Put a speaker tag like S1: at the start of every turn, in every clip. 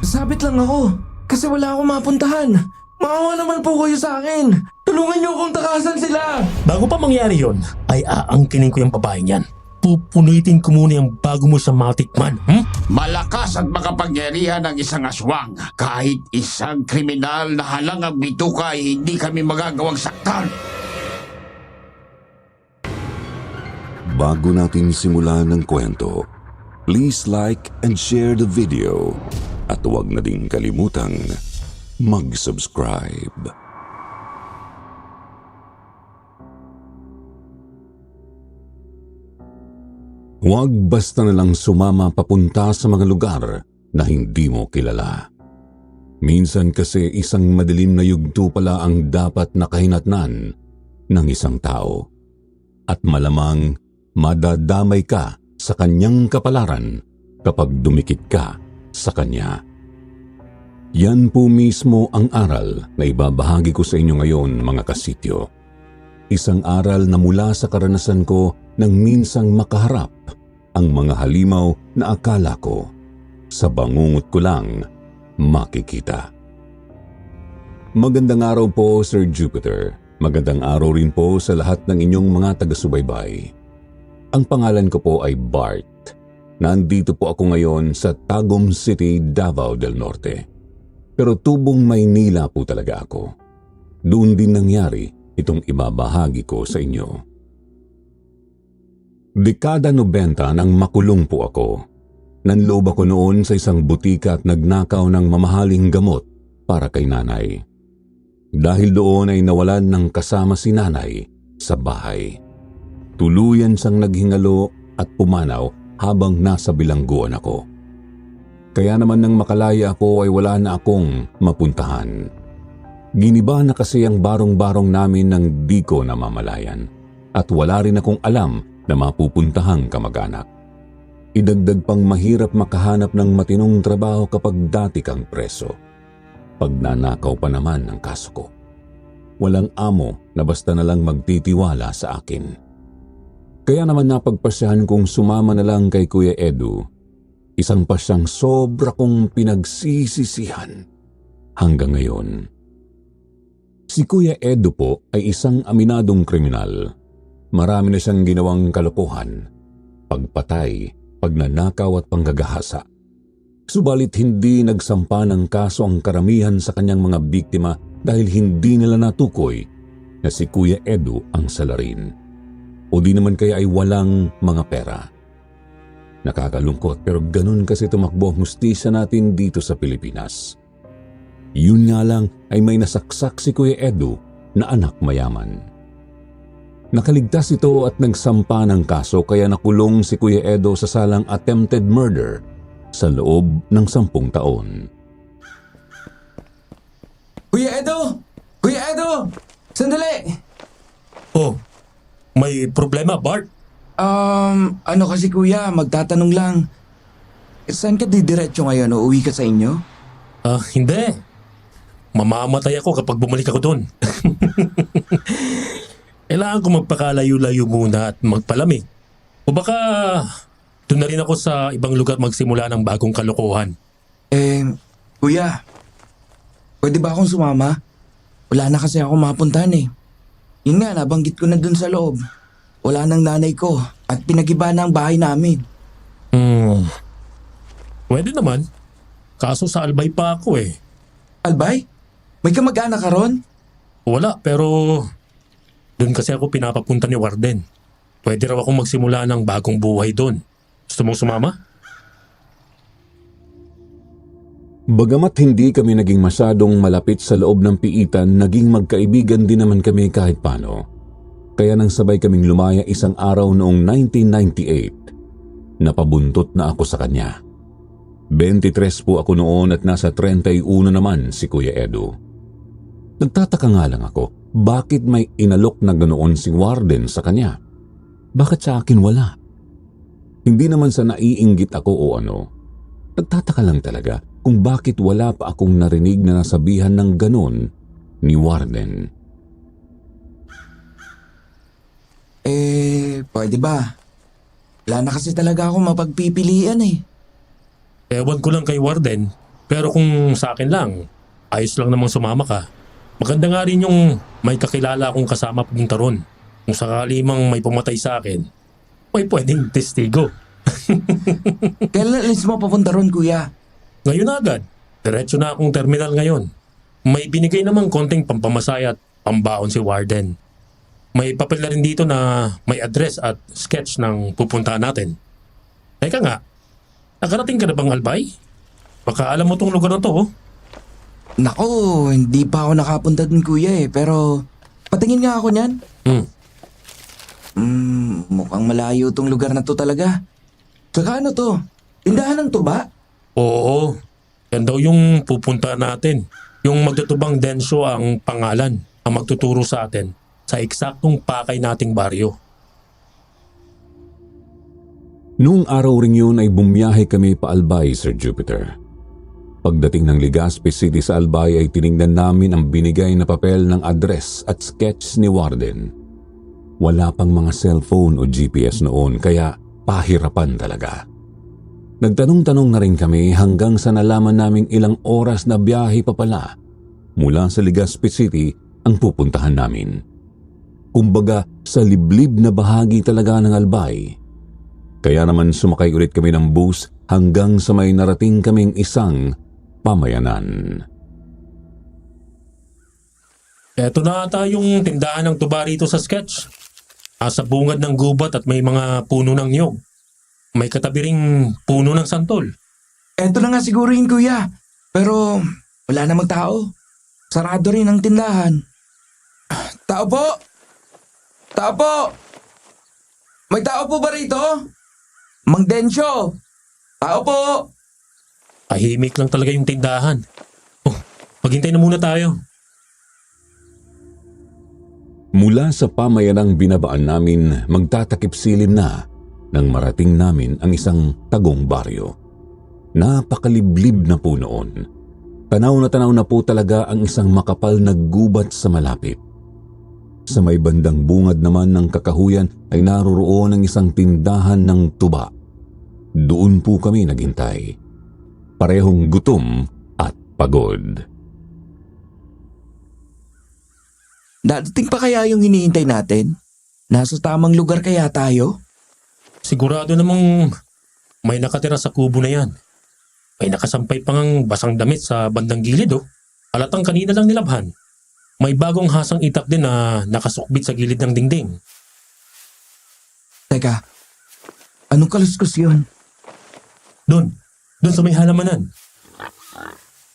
S1: Sasabit lang ako kasi wala akong mapuntahan. Maawa naman po kayo sa akin. Tulungan niyo akong takasan sila.
S2: Bago pa mangyari yon, ay aangkinin ko yung babaeng yan. Pupunitin ko muna yung bago mo siya matikman.
S3: Malakas at makapangyarihan ng isang aswang. Kahit isang kriminal na halangang bituka ay hindi kami magagawang saktan.
S4: Bago natin simulan ng kwento, please like and share the video at huwag na din kalimutang mag-subscribe. Huwag basta na lang sumama papunta sa mga lugar na hindi mo kilala. Minsan kasi isang madilim na yugto pala ang dapat nakahinatnan ng isang tao. At malamang madadamay ka sa kanyang kapalaran kapag dumikit ka sa kanya. Yan po mismo ang aral na ibabahagi ko sa inyo ngayon, mga kasityo. Isang aral na mula sa karanasan ko nang minsang makaharap ang mga halimaw na akala ko sa bangungot ko lang makikita. Magandang araw po, Sir Jupiter. Magandang araw rin po sa lahat ng inyong mga taga-subaybay. Ang pangalan ko po ay Bart. Nandito po ako ngayon sa Tagum City, Davao del Norte. Pero tubong Maynila po talaga ako. Doon din nangyari itong ibabahagi ko sa inyo. Dekada 90 nang makulong po ako. Nanloob ako noon sa isang butika at nagnakaw ng mamahaling gamot para kay nanay. Dahil doon ay nawalan ng kasama si nanay sa bahay. Tuluyan siyang naghingalo at pumanaw habang nasa bilangguan ako. Kaya naman nang makalaya ako ay wala na akong mapuntahan. Giniba na kasi ang barong-barong namin ng di ko namamalayan at wala rin akong alam na mapupuntahang kamag-anak. Idagdag pang mahirap makahanap ng matinong trabaho kapag dati kang preso. Pagnanakaw pa naman ang kaso ko. Walang amo na basta na lang magtitiwala sa akin. Kaya naman napagpasyahan kong sumama na lang kay Kuya Edu. Isang pasyang sobra kong pinagsisisihan hanggang ngayon. Si Kuya Edu po ay isang aminadong kriminal. Marami na siyang ginawang kalokohan, pagpatay, pagnanakaw at panggagahasa. Subalit hindi nagsampa ng kaso ang karamihan sa kanyang mga biktima dahil hindi nila natukoy na si Kuya Edu ang salarin. O di naman kaya ay walang mga pera. Nakakalungkot pero ganun kasi tumakbo ang hustisya natin dito sa Pilipinas. Yun nga lang ay may nasaksak si Kuya Edu na anak mayaman. Nakaligtas ito at nagsampa ng kaso kaya nakulong si Kuya Edo sa salang attempted murder sa loob ng 10 taon.
S1: Kuya Edo! Kuya Edo! Sandali!
S2: Oh, may problema, Bart?
S1: Ano kasi kuya, magtatanong lang. Saan ka didiretso ngayon? Uuwi ka sa inyo?
S2: Hindi. Mamamatay ako kapag bumalik ako doon. Kailangan ko magpakalayo-layo muna at magpalamig. O baka doon na rin ako sa ibang lugar magsimula ng bagong kalokohan.
S1: Kuya, pwede ba akong sumama? Wala na kasi ako mapuntahan eh. Yun nga, nabanggit ko na dun sa loob. Wala nang nanay ko at pinagiba na ang bahay namin.
S2: Pwede naman. Kaso sa Albay pa ako eh.
S1: Albay? May kamag-anak ka ron?
S2: Wala, pero doon kasi ako pinapapunta ni Warden. Pwede raw akong magsimula ng bagong buhay doon. Gusto mong sumama?
S4: Bagamat hindi kami naging masyadong malapit sa loob ng piitan, naging magkaibigan din naman kami kahit paano. Kaya nang sabay kaming lumaya isang araw noong 1998, napabuntot na ako sa kanya. 23 po ako noon at nasa 31 naman si Kuya Edu. Nagtataka nga lang ako, bakit may inalok na ganoon si Warden sa kanya? Bakit sa akin wala? Hindi naman sa naiinggit ako o ano. Nagtataka lang talaga kung bakit wala pa akong narinig na nasabihan ng ganon ni Warden.
S1: Pwede ba? Wala na kasi talaga ako mapagpipilian eh.
S2: Ewan ko lang kay Warden Pero kung sa akin lang, ayos lang namang sumama ka. Maganda nga rin yung may kakilala akong kasama pumunta ron. Kung sakali mang may pumatay sa akin, may pwedeng testigo.
S1: Kailan alis mo papunta ron, kuya?
S2: Ngayon agad, diretso na akong terminal ngayon. May binigay namang konting pampamasaya at pambaon si Warden. May papel na rin dito na may address at sketch ng pupuntahan natin. Teka nga, nakarating ka na bang Albay? Baka alam mo tong lugar na to, oh.
S1: Nako, hindi pa ako nakapunta dun, kuya pero patingin nga ako niyan. Mukhang malayo tong lugar na to talaga. Tsaka ano to? Tindahan ng tuba?
S2: Oo, yan daw yung pupuntahan natin. Yung magtutubang Densyo ang pangalan, ang magtuturo sa atin sa eksaktong pakay nating baryo.
S4: Noong araw ring yun ay bumiyahe kami pa Albay, Sir Jupiter. Pagdating ng Legazpi City sa Albay ay tiningnan namin ang binigay na papel ng address at sketch ni Warden. Wala pang mga cellphone o GPS noon kaya pahirapan talaga. Nagtanong-tanong na rin kami hanggang sa nalaman naming ilang oras na biyahe pa pala mula sa Legazpi City ang pupuntahan namin. Kumbaga sa liblib na bahagi talaga ng Albay. Kaya naman sumakay ulit kami ng bus hanggang sa may narating kaming isang pamayanan.
S2: Eto na ata yung tindahan ng tuba rito sa sketch. Sa bungad ng gubat at may mga puno ng niyog. May katabi ring puno ng santol.
S1: Eto na nga siguro yun, kuya. Pero wala namang tao. Sarado rin ang tindahan. Tao po! Tao po! May tao po ba rito? Mang Densyo! Tao po!
S2: Tahimik lang talaga yung tindahan. Oh, maghintay na muna tayo.
S4: Mula sa pamayanang binabaan namin, magtatakip silim na nang marating namin ang isang tagong baryo. Napakaliblib na po noon. Tanaw na po talaga ang isang makapal na gubat sa malapit. Sa may bandang bungad naman ng kakahuyan ay naroroon ang isang tindahan ng tuba. Doon po kami naghintay. Parehong gutom at pagod.
S1: Dadating pa kaya yung hinihintay natin? Nasa tamang lugar kaya tayo?
S2: Sigurado namang may nakatira sa kubo na yan. May nakasampay pang ang basang damit sa bandang gilid, oh. Halatang kanina lang nilabhan. May bagong hasang itak din na nakasukbit sa gilid ng dingding.
S1: Teka, anong kaluskos yun?
S2: Doon sa may halamanan.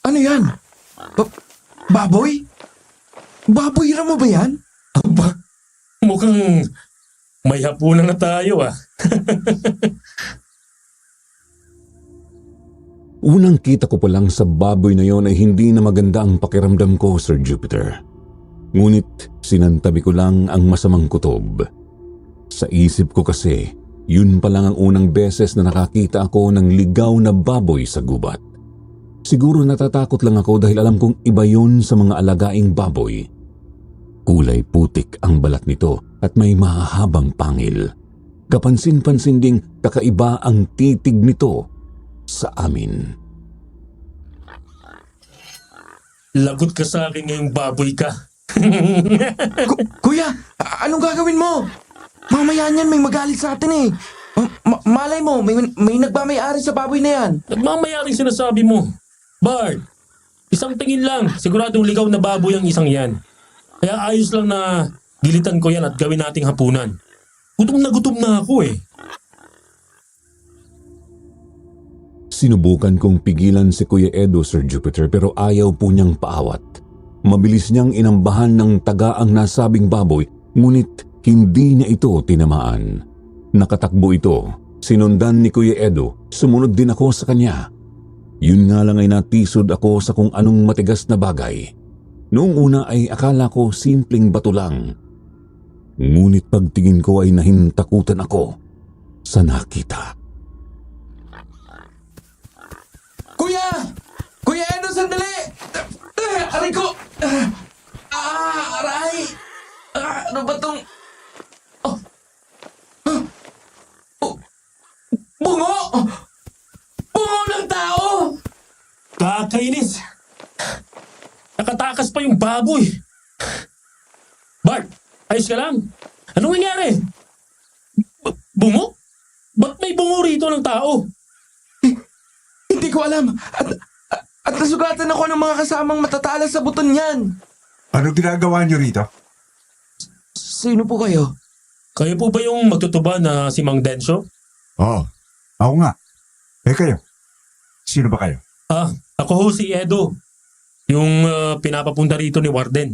S1: Ano yan? Baboy? Baboy mo ba yan?
S2: Aba, mukhang may hapunan na tayo, ah.
S4: Unang kita ko pa lang sa baboy na yon ay hindi na maganda ang pakiramdam ko, Sir Jupiter. Ngunit sinantabi ko lang ang masamang kutob. Sa isip ko kasi, yun pa lang ang unang beses na nakakita ako ng ligaw na baboy sa gubat. Siguro natatakot lang ako dahil alam kong iba yun sa mga alagaing baboy. Kulay putik ang balat nito at may mahahabang pangil. Kapansin-pansin ding kakaiba ang titig nito sa amin.
S2: Lagot ka sa akin ngayong baboy ka.
S1: Kuya, anong gagawin mo? Mamaya niyan may magalit sa atin eh. Malay mo, may nagmamayari sa baboy na yan.
S2: Nagmamayaring sinasabi mo. Bard, isang tingin lang, siguradong ligaw na baboy ang isang yan. Kaya ayos lang na gilitan ko yan at gawin nating hapunan. Gutom na ako eh.
S4: Sinubukan kong pigilan si Kuya Edo, Sir Jupiter, pero ayaw po niyang paawat. Mabilis niyang inambahan ng taga ang nasabing baboy, ngunit hindi niya ito tinamaan. Nakatakbo ito. Sinundan ni Kuya Edo. Sumunod din ako sa kanya. Yun nga lang ay natisod ako sa kung anong matigas na bagay. Noong una ay akala ko simpleng bato lang. Ngunit pagtingin ko ay nahintakutan ako sa nakita.
S1: Kuya! Kuya Edo, sandali! Aray ko! Aray! Ano ba tong... Bungo! Bungo ng tao!
S2: Kakainis! Nakatakas pa yung baboy! Bart, ayos ka lang? Anong nangyari? Bungo? Ba't may bungo rito ng tao?
S1: Hindi ko alam. At nasugatan ako ng mga kasamang matatalas sa buton niyan.
S5: Ano ginagawa niyo rito?
S1: Sino po kayo?
S2: Kayo po ba yung magtutuba na si Mang Densyo?
S5: Oo, ako nga. Kayo? Sino ba kayo?
S2: Ako ho si Edo. Yung pinapapunta rito ni Warden.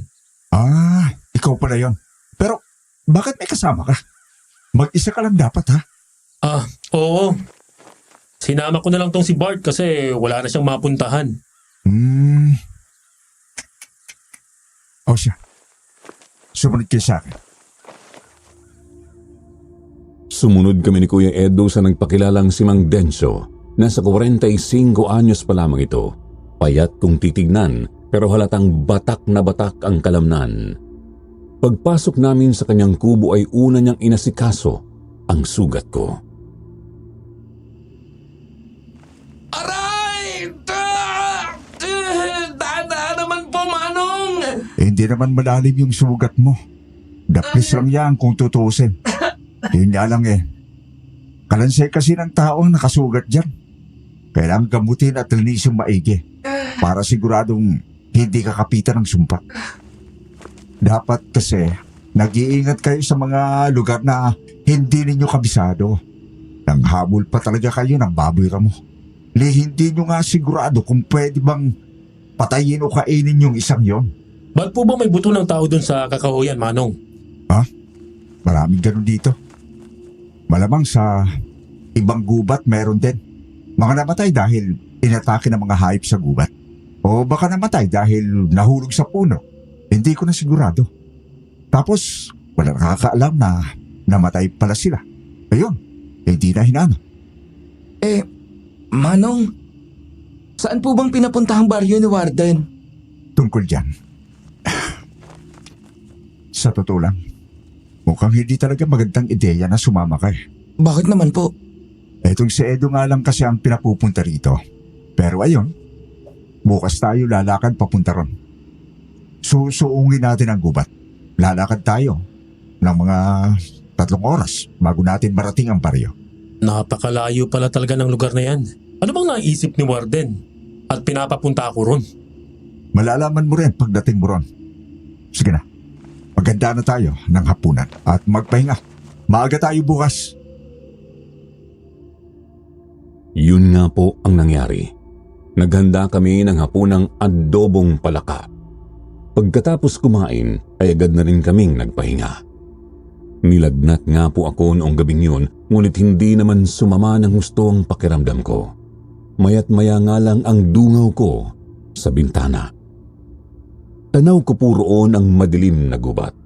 S5: Ikaw pala yon. Pero, bakit may kasama ka? Mag-isa ka lang dapat, ha?
S2: Oo. Sinama ko na lang tong si Bart kasi wala na siyang mapuntahan.
S5: O siya. Sumunod kayo sa akin.
S4: Sumunod kami ni Kuya Edo sa nagpakilalang si Mang Densyo. Nasa 45 anyos pa lamang ito. Payat kung titignan pero halatang batak na batak ang kalamnan. Pagpasok namin sa kanyang kubo ay una niyang inasikaso ang sugat ko.
S1: Aray! Daan naman po, Manong!
S5: Hindi naman malalim yung sugat mo. Daplis lang yan kung tutusin. Yun nga lang Kalansay kasi ng tao ang nakasugat dyan. Kailangan gamutin at linisin maigi para siguradong hindi kakapitan ng sumpa. Dapat kasi nag-iingat kayo sa mga lugar na hindi ninyo kabisado. Nang habol pa talaga kayo ng baboy ramo. Hindi nyo nga sigurado kung pwede bang patayin o kainin yung isang yon.
S2: Ba't po ba may buto ng tao dun sa kakahuyan, Manong?
S5: Maraming ganun dito. Malamang sa ibang gubat meron din. Mga namatay dahil inatake ng mga hayop sa gubat. O baka namatay dahil nahulog sa puno. Hindi ko na sigurado. Tapos wala nakakaalam na namatay pala sila. Ayun, hindi na hinana.
S1: Manong, saan po bang pinapuntahang baryo ni Warden?
S5: Tungkol dyan. Sa totoo lang, mukhang hindi talaga magandang ideya na sumama ka.
S1: Bakit naman po?
S5: Etong si Edo nga lang kasi ang pinapupunta rito. Pero ayun, bukas tayo lalakad papunta ron. Susuungin natin ang gubat. Lalakad tayo ng mga 3 oras bago natin marating ang baryo.
S2: Napakalayo pala talaga ng lugar na yan. Ano bang naisip ni Warden? At pinapapunta ako ron?
S5: Malalaman mo rin pagdating mo ron. Sige na, maganda na tayo ng hapunan at magpahinga. Maaga tayo bukas.
S4: Yun nga po ang nangyari. Naghanda kami ng hapunang adobong palaka. Pagkatapos kumain ay agad na rin kaming nagpahinga. Nilagnat nga po ako noong gabing yun, ngunit hindi naman sumama ng husto ang pakiramdam ko. Maya't maya nga lang ang dungaw ko sa bintana. Tanaw ko po roon ang madilim na gubat.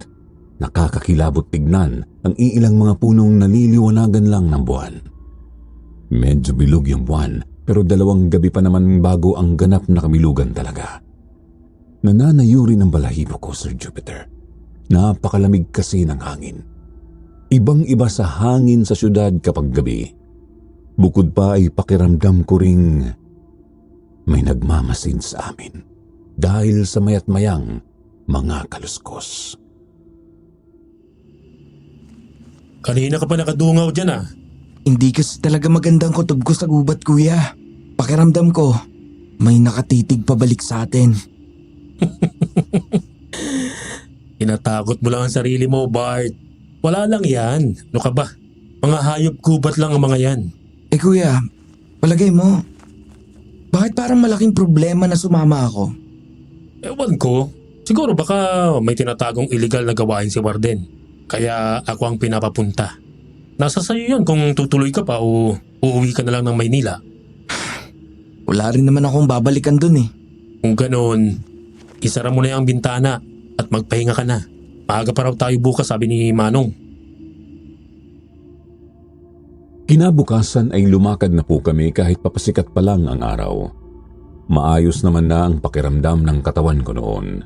S4: Nakakakilabot tignan ang iilang mga punong naliliwanagan lang ng buwan. Medyo bilog yung buwan, pero 2 gabi pa naman bago ang ganap na kamilugan talaga. Nananayo rin ang balahibo ko, Sir Jupiter. Napakalamig kasi ng hangin. Ibang-iba sa hangin sa syudad kapag gabi. Bukod pa ay pakiramdam ko ring may nagmamasid sa amin dahil sa mayat mayang mga kaluskos.
S2: Kanina ka pa nakadungaw dyan
S1: Hindi kasi talaga magandang kutob ko sa gubat, kuya. Pakiramdam ko, may nakatitig pabalik sa atin.
S2: Inatakot mo lang ang sarili mo, Bart. Wala lang yan. Ano ka ba? Mga hayop gubat lang ang mga yan.
S1: Kuya, palagay mo, bakit parang malaking problema na sumama ako?
S2: Ewan ko. Siguro baka may tinatagong illegal na gawain si Warden. Kaya ako ang pinapapunta. Nasa sayo yun kung tutuloy ka pa o uuwi ka na lang ng Maynila.
S1: Wala rin naman akong babalikan dun
S2: Kung ganoon, isara mo na yung bintana at magpahinga ka na. Maaga pa raw tayo bukas, sabi ni Manong.
S4: Kinabukasan ay lumakad na po kami kahit papasikat pa lang ang araw. Maayos naman na ang pakiramdam ng katawan ko noon.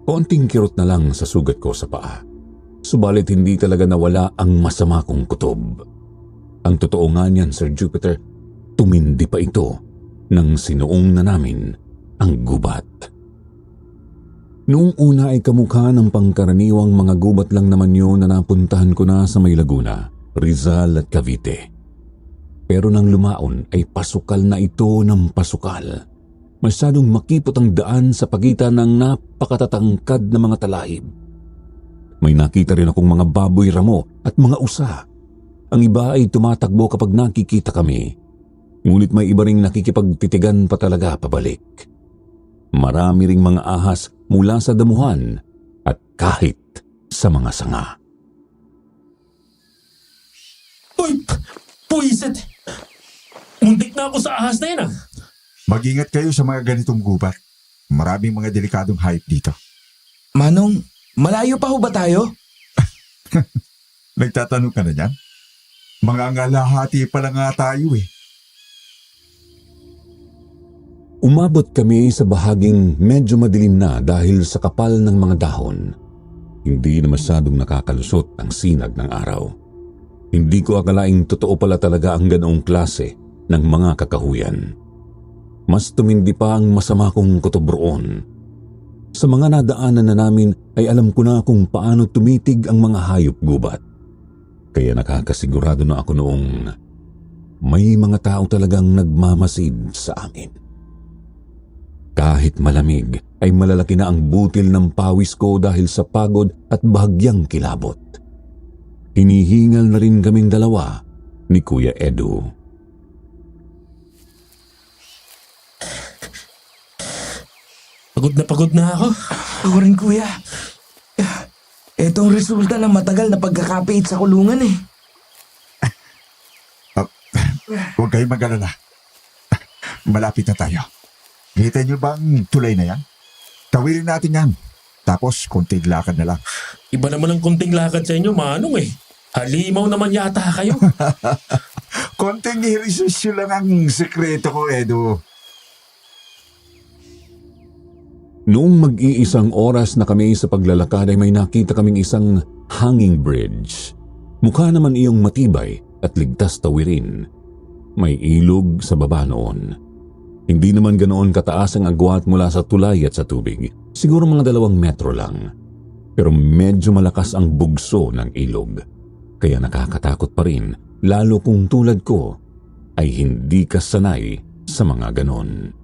S4: Konting kirot na lang sa sugat ko sa paa. Subalit hindi talaga nawala ang masama kong kutob. Ang totoo nga niyan, Sir Jupiter, tumindi pa ito nang sinuong na namin ang gubat. Noong una ay kamukha ng pangkaraniwang mga gubat lang naman yun na napuntahan ko na sa may Laguna, Rizal at Cavite. Pero nang lumaon ay pasukal na ito ng pasukal. Masyadong makipot ang daan sa pagitan ng napakatatangkad na mga talahib. May nakita rin akong mga baboy ramo at mga usa. Ang iba ay tumatakbo kapag nakikita kami. Ngunit may iba ring nakikipagtitigan pa talaga pabalik. Marami ring mga ahas mula sa damuhan at kahit sa mga sanga.
S2: Uy! Puisit! Muntik na ako sa ahas na yan ah!
S5: Mag-ingat kayo sa mga ganitong gubat. Maraming mga delikadong hayop dito.
S1: Manong, malayo pa ho ba tayo?
S5: Nagtatanong ka na niyan? Mga ngalahati pa lang nga tayo eh.
S4: Umabot kami sa bahaging medyo madilim na dahil sa kapal ng mga dahon. Hindi na masyadong nakakalusot ang sinag ng araw. Hindi ko akalaing totoo pala talaga ang ganoong klase ng mga kakahuyan. Mas tumindi pa ang masama kong kutubroon. Sa mga nadaanan na namin ay alam ko na kung paano tumitig ang mga hayop gubat. Kaya nakakasigurado na ako noong may mga tao talagang nagmamasid sa amin. Kahit malamig ay malalaki na ang butil ng pawis ko dahil sa pagod at bahagyang kilabot. Hinihingal na rin kaming dalawa ni Kuya Edu.
S2: Pagod na ako.
S1: Ako rin, kuya. Ito ang resulta ng matagal na pagkakapiit sa kulungan eh.
S5: Huwag kayong mag-alala. Malapit na tayo. Kita niyo ba ang tulay na yan? Tawirin natin yan. Tapos konting lakad na lang.
S2: Iba naman ang kunting lakad sa inyo, Manong eh. Halimaw naman yata kayo.
S5: Konting ehersisyo lang ang sekreto ko, Edu.
S4: Noong mag-iisang oras na kami sa paglalakad ay may nakita kaming isang hanging bridge. Mukha naman iyong matibay at ligtas tawirin. May ilog sa baba noon. Hindi naman ganoon kataas ang agwat mula sa tulay at sa tubig. Siguro mga 2 metro lang. Pero medyo malakas ang bugso ng ilog. Kaya nakakatakot pa rin, lalo kung tulad ko ay hindi ka sanay sa mga ganon.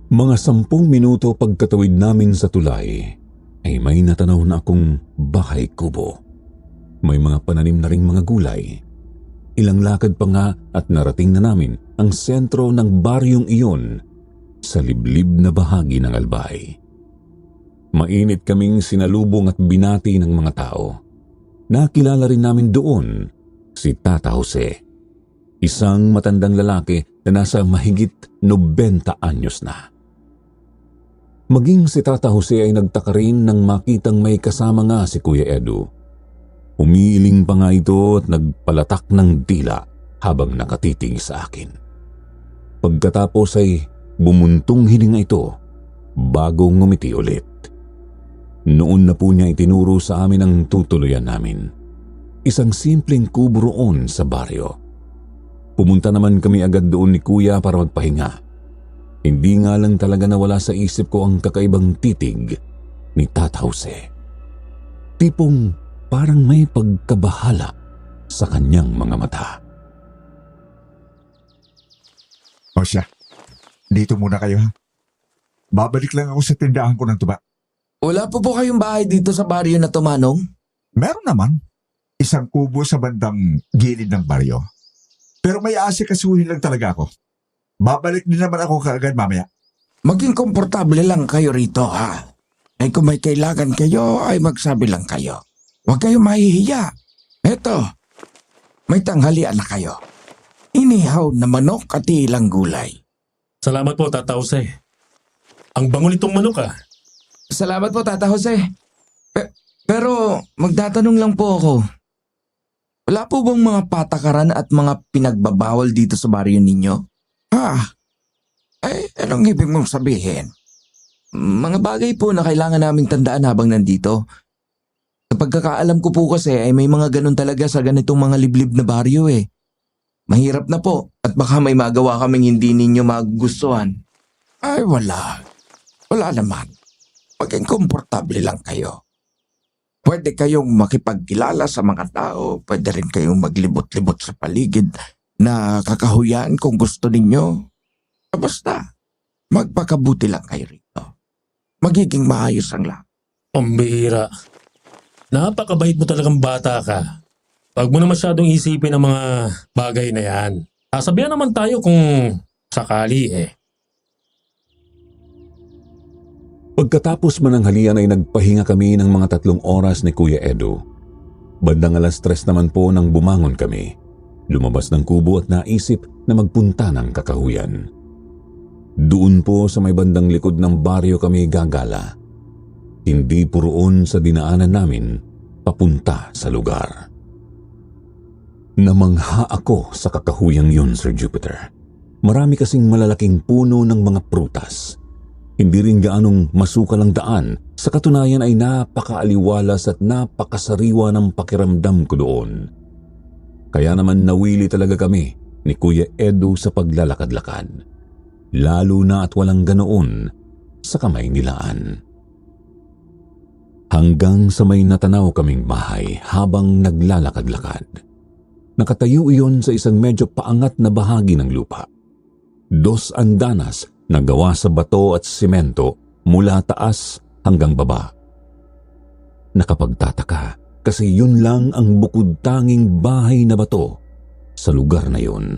S4: Mga 10 minuto pagkatawid namin sa tulay ay may natanaw na akong bahay kubo. May mga pananim na ring mga gulay. Ilang lakad pa nga at narating na namin ang sentro ng baryong iyon sa liblib na bahagi ng Albay. Mainit kaming sinalubong at binati ng mga tao. Nakilala rin namin doon si Tata Jose, isang matandang lalaki na nasa mahigit 90 anyos na. Maging si Tata Jose ay nagtaka rin nang makitang may kasama nga si Kuya Edu. Umiiling pa nga ito at nagpalatak ng dila habang nakatitig sa akin. Pagkatapos ay bumuntong hininga ito bago ngumiti ulit. Noon na po niya itinuro sa amin ang tutuluyan namin. Isang simpleng kubo roon sa baryo. Pumunta naman kami agad doon ni Kuya para magpahinga. Hindi nga lang talaga nawala sa isip ko ang kakaibang titig ni Tata Jose. Tipong parang may pagkabahala sa kanyang mga mata.
S5: O siya, dito muna kayo ha. Babalik lang ako sa tindahan ko ng tuba.
S1: Wala po kayong bahay dito sa baryo na to, Manong?
S5: Meron naman. Isang kubo sa bandang gilid ng baryo. Pero may asikasuhin lang talaga ako. Babalik din naman ako kaagad mamaya.
S1: Maging komportable lang kayo rito, ha? Ay kung may kailangan kayo, ay magsabi lang kayo. Huwag kayong mahihiya. Eto, may tanghalian na kayo. Inihaw na manok at ilang gulay.
S2: Salamat po, Tata Jose. Ang bango nitong manok ah.
S1: Salamat po, Tata Jose. Pero magtatanong lang po ako. Wala po bang mga patakaran at mga pinagbabawal dito sa baryo ninyo? Anong ibig mong sabihin? Mga bagay po na kailangan naming tandaan habang nandito. Sa pagkakaalam ko po kasi ay may mga ganun talaga sa ganitong mga liblib na baryo eh. Mahirap na po at baka may magawa kaming hindi ninyo magugustuhan.
S6: Ay wala. Wala naman. Maging komportable lang kayo. Pwede kayong makipagkilala sa mga tao. Pwede rin kayong maglibot-libot sa paligid na kakahuyan kung gusto ninyo. Basta, magpakabuti lang kayo rito. Magiging maayos ang lahat.
S2: Pambihira. Napakabait mo talagang bata ka. Huwag mo na masyadong isipin ang mga bagay na yan. Sasabihan naman tayo kung sakali eh.
S4: Pagkatapos mananghalian ay nagpahinga kami ng mga 3 oras ni Kuya Edo. Bandang 3:00 naman po nang bumangon kami. Lumabas ng kubo at naisip na magpunta ng kakahuyan. Doon po sa may bandang likod ng baryo kami gagala. Hindi po roon sa dinaanan namin papunta sa lugar. Namangha ako sa kakahuyang yun, Sir Jupiter. Marami kasing malalaking puno ng mga prutas. Hindi rin gaanong masukal ang daan. Sa katunayan ay napakaaliwalas at napakasariwa ng pakiramdam ko doon. Kaya naman nawili talaga kami ni Kuya Edo sa paglalakad-lakad. Lalo na at walang ganoon sa kamay nilaan. Hanggang sa may natanaw kaming bahay habang naglalakad-lakad. Nakatayo iyon sa isang medyo paangat na bahagi ng lupa. 2 andanas na gawa sa bato at simento mula taas hanggang baba. Nakapagtataka kasi yun lang ang bukod tanging bahay na bato sa lugar na yun.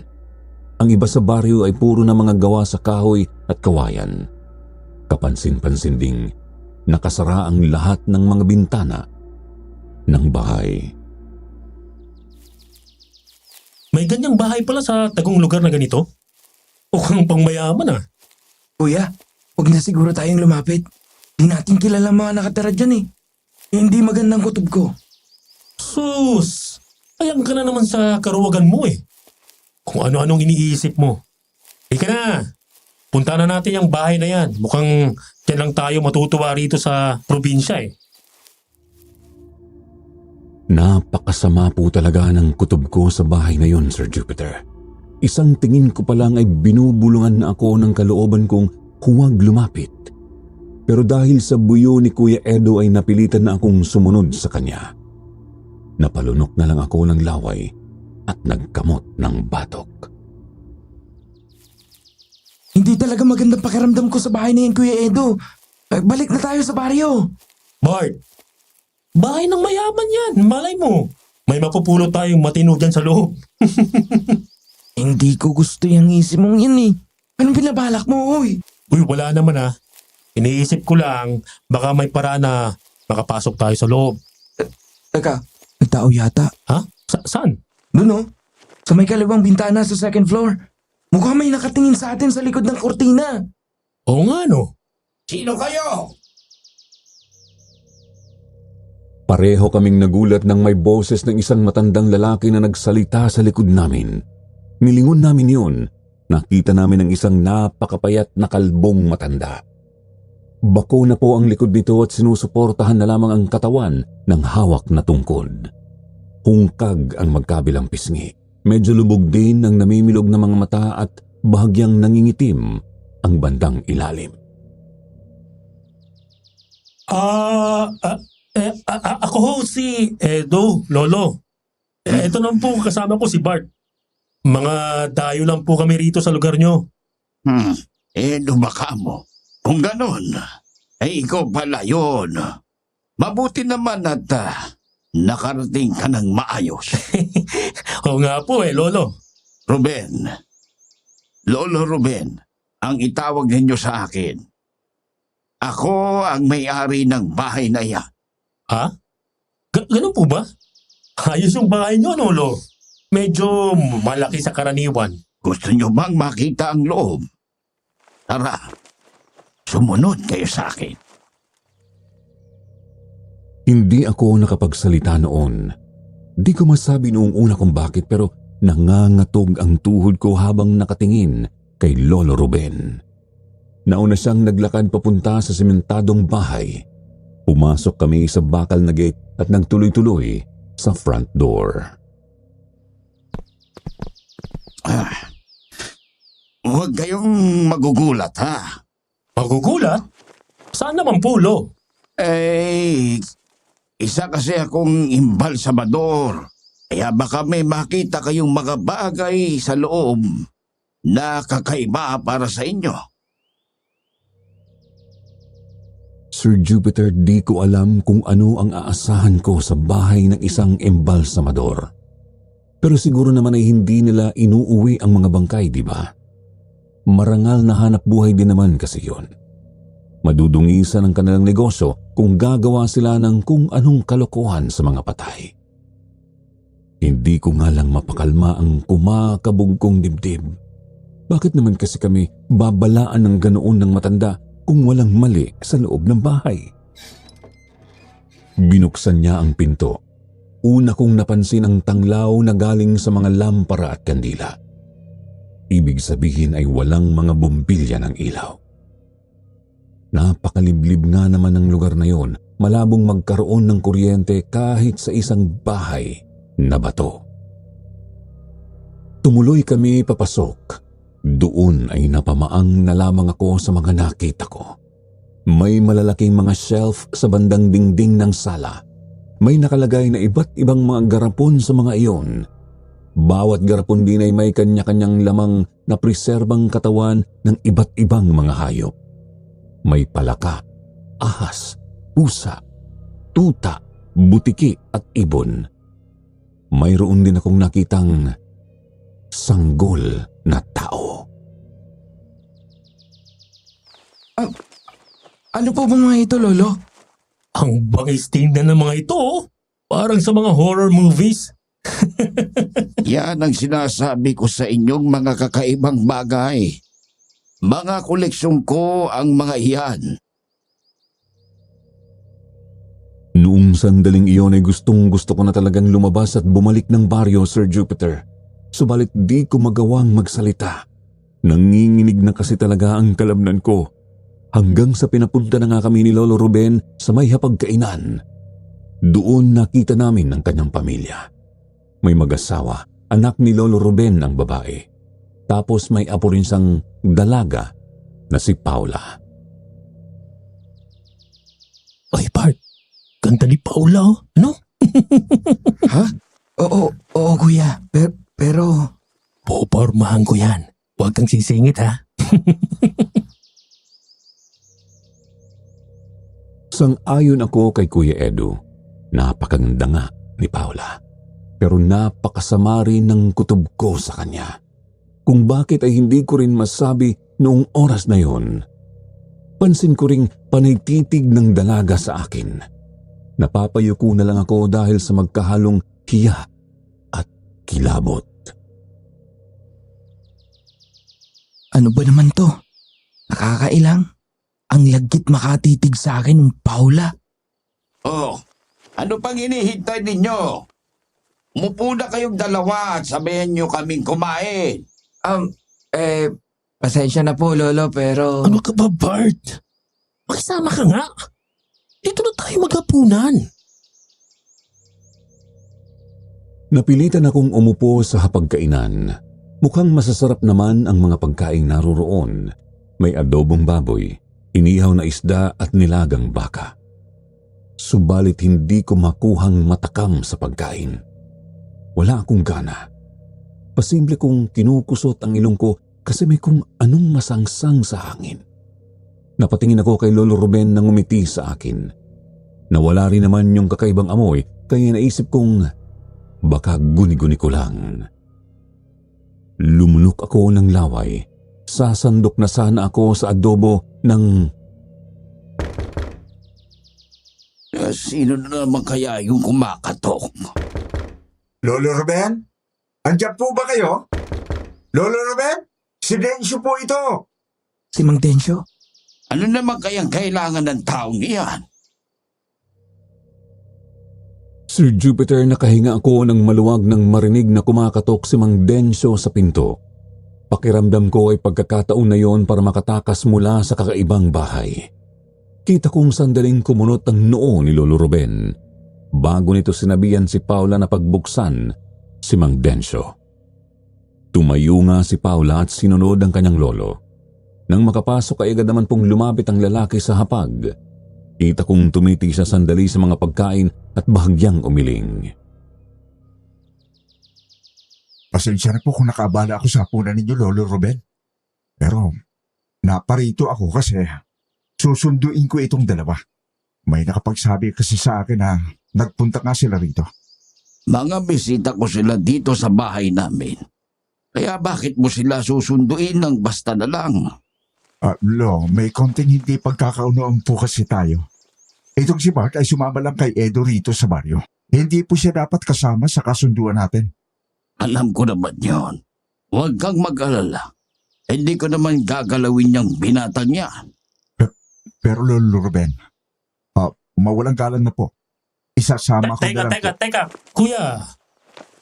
S4: Ang iba sa baryo ay puro na mga gawa sa kahoy at kawayan. Kapansin-pansin ding nakasara ang lahat ng mga bintana ng bahay.
S2: May ganyang bahay pala sa tagong lugar na ganito? O kang pangmayaman ah.
S1: Kuya, huwag na siguro tayong lumapit. Di natin kilala mga nakatira dyan eh. Hindi magandang kutob ko.
S2: Sus! Ayan ka na naman sa karuwagan mo eh. Kung ano-anong iniisip mo. Ika na! Punta na natin yung bahay na yan. Mukhang dyan lang tayo matutuwa rito sa probinsya eh.
S4: Napakasama po talaga ng kutob ko sa bahay na yun, Sir Jupiter. Isang tingin ko pa lang ay binubulungan na ako ng kalooban kong huwag lumapit. Pero dahil sa buyo ni Kuya Edo ay napilitan na akong sumunod sa kanya. Napalunok na lang ako ng laway at nagkamot ng batok.
S1: Hindi talaga magandang pakiramdam ko sa bahay na yan, Kuya Edo. Balik na tayo sa baryo.
S2: Bart! Bahay ng mayaman yan. Malay mo. May mapupulot tayong matino dyan sa loob.
S1: Hindi ko gusto yung isip mong yan eh. Anong binabalak mo, oy?
S2: Uy, wala naman ah. Iniisip ko lang, baka may paraan na makapasok tayo sa loob.
S1: Teka, may tao yata.
S2: Ha? Saan?
S1: Doon oh, sa may kalibang bintana sa 2nd floor. Mukhang may nakatingin sa atin sa likod ng kortina.
S2: Oo nga no.
S3: Sino kayo?
S4: Pareho kaming nagulat nang may boses ng isang matandang lalaki na nagsalita sa likod namin. Nilingon namin yun. Nakita namin ang isang napakapayat na kalbong matanda. Bako na po ang likod nito at sinusuportahan na lamang ang katawan ng hawak na tungkod. Hungkag ang magkabilang pisngi. Medyo lubog din ang namimilog na mga mata at bahagyang nangingitim ang bandang ilalim.
S2: Ako ho si Edo, Lolo. Ito naman po kasama ko si Bart. Mga dayo lang po kami rito sa lugar nyo.
S3: Lumaka mo. Kung ganon, ay ikaw pala yun. Mabuti naman at nakarating ka ng maayos.
S2: Oo nga po Lolo.
S3: Ruben, Lolo Ruben, ang itawag ninyo sa akin. Ako ang may-ari ng bahay na yan.
S2: Ha? Ganun po ba? Ayos yung bahay nyo, Lolo. Medyo malaki sa karaniwan.
S3: Gusto nyo bang makita ang loob? Tara, sumunod kayo sa akin.
S4: Hindi ako nakapagsalita noon. Di ko masabi noong una kung bakit pero nangangatog ang tuhod ko habang nakatingin kay Lolo Ruben. Nauna siyang naglakad papunta sa sementadong bahay. Pumasok kami sa bakal na gate at nagtuloy-tuloy sa front door.
S3: Huwag kayong magugulat, ha?
S2: Magugulat? Saan naman pulo?
S3: Eh, isa kasi akong imbalsamador. Kaya baka may makita kayong mga bagay sa loob na kakaiba para sa inyo.
S4: Sir Jupiter, di ko alam kung ano ang aasahan ko sa bahay ng isang embalsamador. Pero siguro naman ay hindi nila inuuwi ang mga bangkay, di ba? Marangal na hanap buhay din naman kasi yon. Madudungisan ang kanilang negosyo kung gagawa sila ng kung anong kalokohan sa mga patay. Hindi ko nga lang mapakalma ang kumakabog kong dibdib. Bakit naman kasi kami babalaan ng ganoon ng matanda kung walang mali sa loob ng bahay? Binuksan niya ang pinto. Una kong napansin ang tanglaw na galing sa mga lampara at kandila. Ibig sabihin ay walang mga bombilya ng ilaw. Napakaliblib nga naman ng lugar na yon, malabong magkaroon ng kuryente kahit sa isang bahay na bato. Tumuloy kami papasok. Doon ay napamaang na lamang ako sa mga nakita ko. May malalaking mga shelf sa bandang dingding ng sala. May nakalagay na iba't ibang mga garapon sa mga iyon. Bawat garapon din ay may kanya-kanyang lamang na preserbang katawan ng iba't ibang mga hayop. May palaka, ahas, pusa, tuta, butiki at ibon. Mayroon din akong nakitang sanggol na tao.
S1: Ano po ba mga ito, Lolo?
S2: Ang bangis tingnan ng mga ito, oh. Parang sa mga horror movies.
S3: Yan ang sinasabi ko sa inyong mga kakaibang bagay. Mga koleksyon ko ang mga iyan.
S4: Noong sandaling iyon ay gustong-gusto ko na talagang lumabas at bumalik ng baryo, Sir Jupiter. Subalit di ko magawang magsalita. Nanginginig na kasi talaga ang kalamnan ko. Hanggang sa pinapunta na nga kami ni Lolo Ruben sa may hapagkainan. Doon nakita namin ang kanyang pamilya. May mag-asawa, anak ni Lolo Ruben ang babae. Tapos may apo rin siyang dalaga na si Paula.
S2: Ay, Bart. Ganda ni Paula, oh. Ano?
S1: Ha? Oo, kuya. Pero...
S2: Popormahan ko yan. Huwag kang sisingit, ha?
S4: Sang-ayon ako kay Kuya Edu. Napakaganda nga ni Paula. Pero napakasama rin ng kutob ko sa kanya. Kung bakit ay hindi ko rin masabi noong oras na yon. Pansin ko ring panaytitig ng dalaga sa akin. Napapayuko na lang ako dahil sa magkahalong hiya at kilabot.
S1: Ano ba naman to? Nakakailang. Ang lagkit makatitig sa akin ng Paula.
S3: Oh, ano pang hinihintay ninyo? Umupo na kayong dalawa at sabihin nyo kaming kumain.
S1: Pasensya na po, Lolo, pero...
S2: Ano ka ba, Bart? Makisama ka nga. Dito na tayo maghapunan.
S4: Napilitan akong umupo sa hapagkainan. Mukhang masasarap naman ang mga pagkain naroroon. May adobong baboy, inihaw na isda at nilagang baka. Subalit hindi ko makuhang matakam sa pagkain. Wala akong gana. Pasimple kong kinukusot ang ilong ko kasi may kung anong masangsang sa hangin. Napatingin ako kay Lolo Ruben na ngumiti sa akin. Nawala rin naman yung kakaibang amoy kaya naisip kong baka guni-guni ko lang. Lumunok ako ng laway. Sasandok na sana ako sa adobo ng...
S3: Sino na naman kaya yung kumakatok?
S5: Lolo Ruben? Andiyan po ba kayo? Lolo Ruben? Si Densyo po ito.
S1: Si Mang Densyo?
S3: Ano naman kayang kailangan ng taong iyan?
S4: Sir Jupiter, nakahinga ako ng maluwag nang marinig na kumakatok si Mang Densyo sa pinto. Pakiramdam ko ay pagkakataon na yon para makatakas mula sa kakaibang bahay. Kita kong sandaling kumunot ang noo ni Lolo Ruben. Bago nito sinabihan si Paula na pagbuksan si Mang Densyo. Tumayo nga si Paula at sinunod ang kanyang lolo. Nang makapasok ay agad naman pong lumapit ang lalaki sa hapag. Kita kong tumiti siya sandali sa mga pagkain at bahagyang umiling.
S5: Pasensya na po kung nakaabala ako sa hapunan ninyo, Lolo Ruben. Pero naparito ako kasi susunduin ko itong dalawa. May nakapagsabi kasi sa akin na nagpunta nga sila rito.
S3: Mga bisita ko sila dito sa bahay namin. Kaya bakit mo sila susunduin ng basta na lang?
S5: Lo, may konting hindi pagkakaunoan po kasi tayo. Itong si Mark ay sumama lang kay Edo rito sa baryo. Hindi po siya dapat kasama sa kasunduan natin.
S3: Alam ko naman yon. Huwag kang mag-alala. Hindi ko naman gagalawin niyang binatang niya.
S5: Pero Lolo Ruben, mawalang galang na po. Isasama ko na lang po.
S2: Teka. Kuya,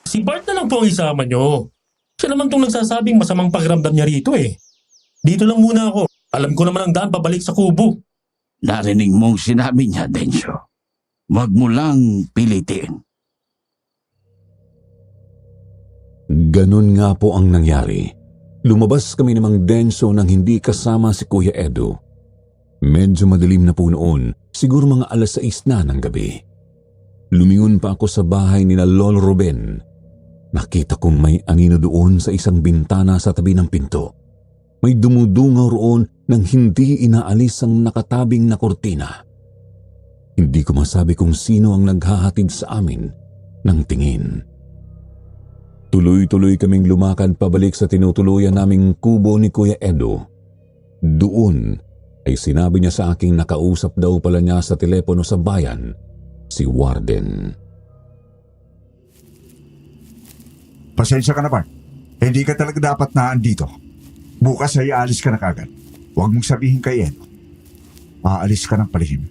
S2: si Bart na lang po ang isama nyo. Siya naman itong nagsasabing masamang pakiramdam niya rito eh. Dito lang muna ako. Alam ko naman ang daan pabalik sa kubo.
S3: Narinig mong sinabi niya, Densyo. Huwag mo lang pilitin.
S4: Ganun nga po ang nangyari. Lumabas kami ni Mang Denso nang hindi kasama si Kuya Edo. Medyo madilim na po noon, siguro mga 6:00 na ng gabi. Lumingon pa ako sa bahay ni Lolo Ruben. Nakita kong may anino doon sa isang bintana sa tabi ng pinto. May dumudungaw roon nang hindi inaalis ang nakatabing na kortina. Hindi ko masabi kung sino ang naghahatid sa amin ng tingin. Tuloy-tuloy kaming lumakad pabalik sa tinutuluyan naming kubo ni Kuya Edo. Doon ay sinabi niya sa aking nakausap daw pala niya sa telepono sa bayan, si Warden.
S5: Pasensya ka na, Bart. Hindi ka talaga dapat naandito. Bukas ay aalis ka na kagad. Huwag mong sabihin kay Edo. Aalis ka ng palihim.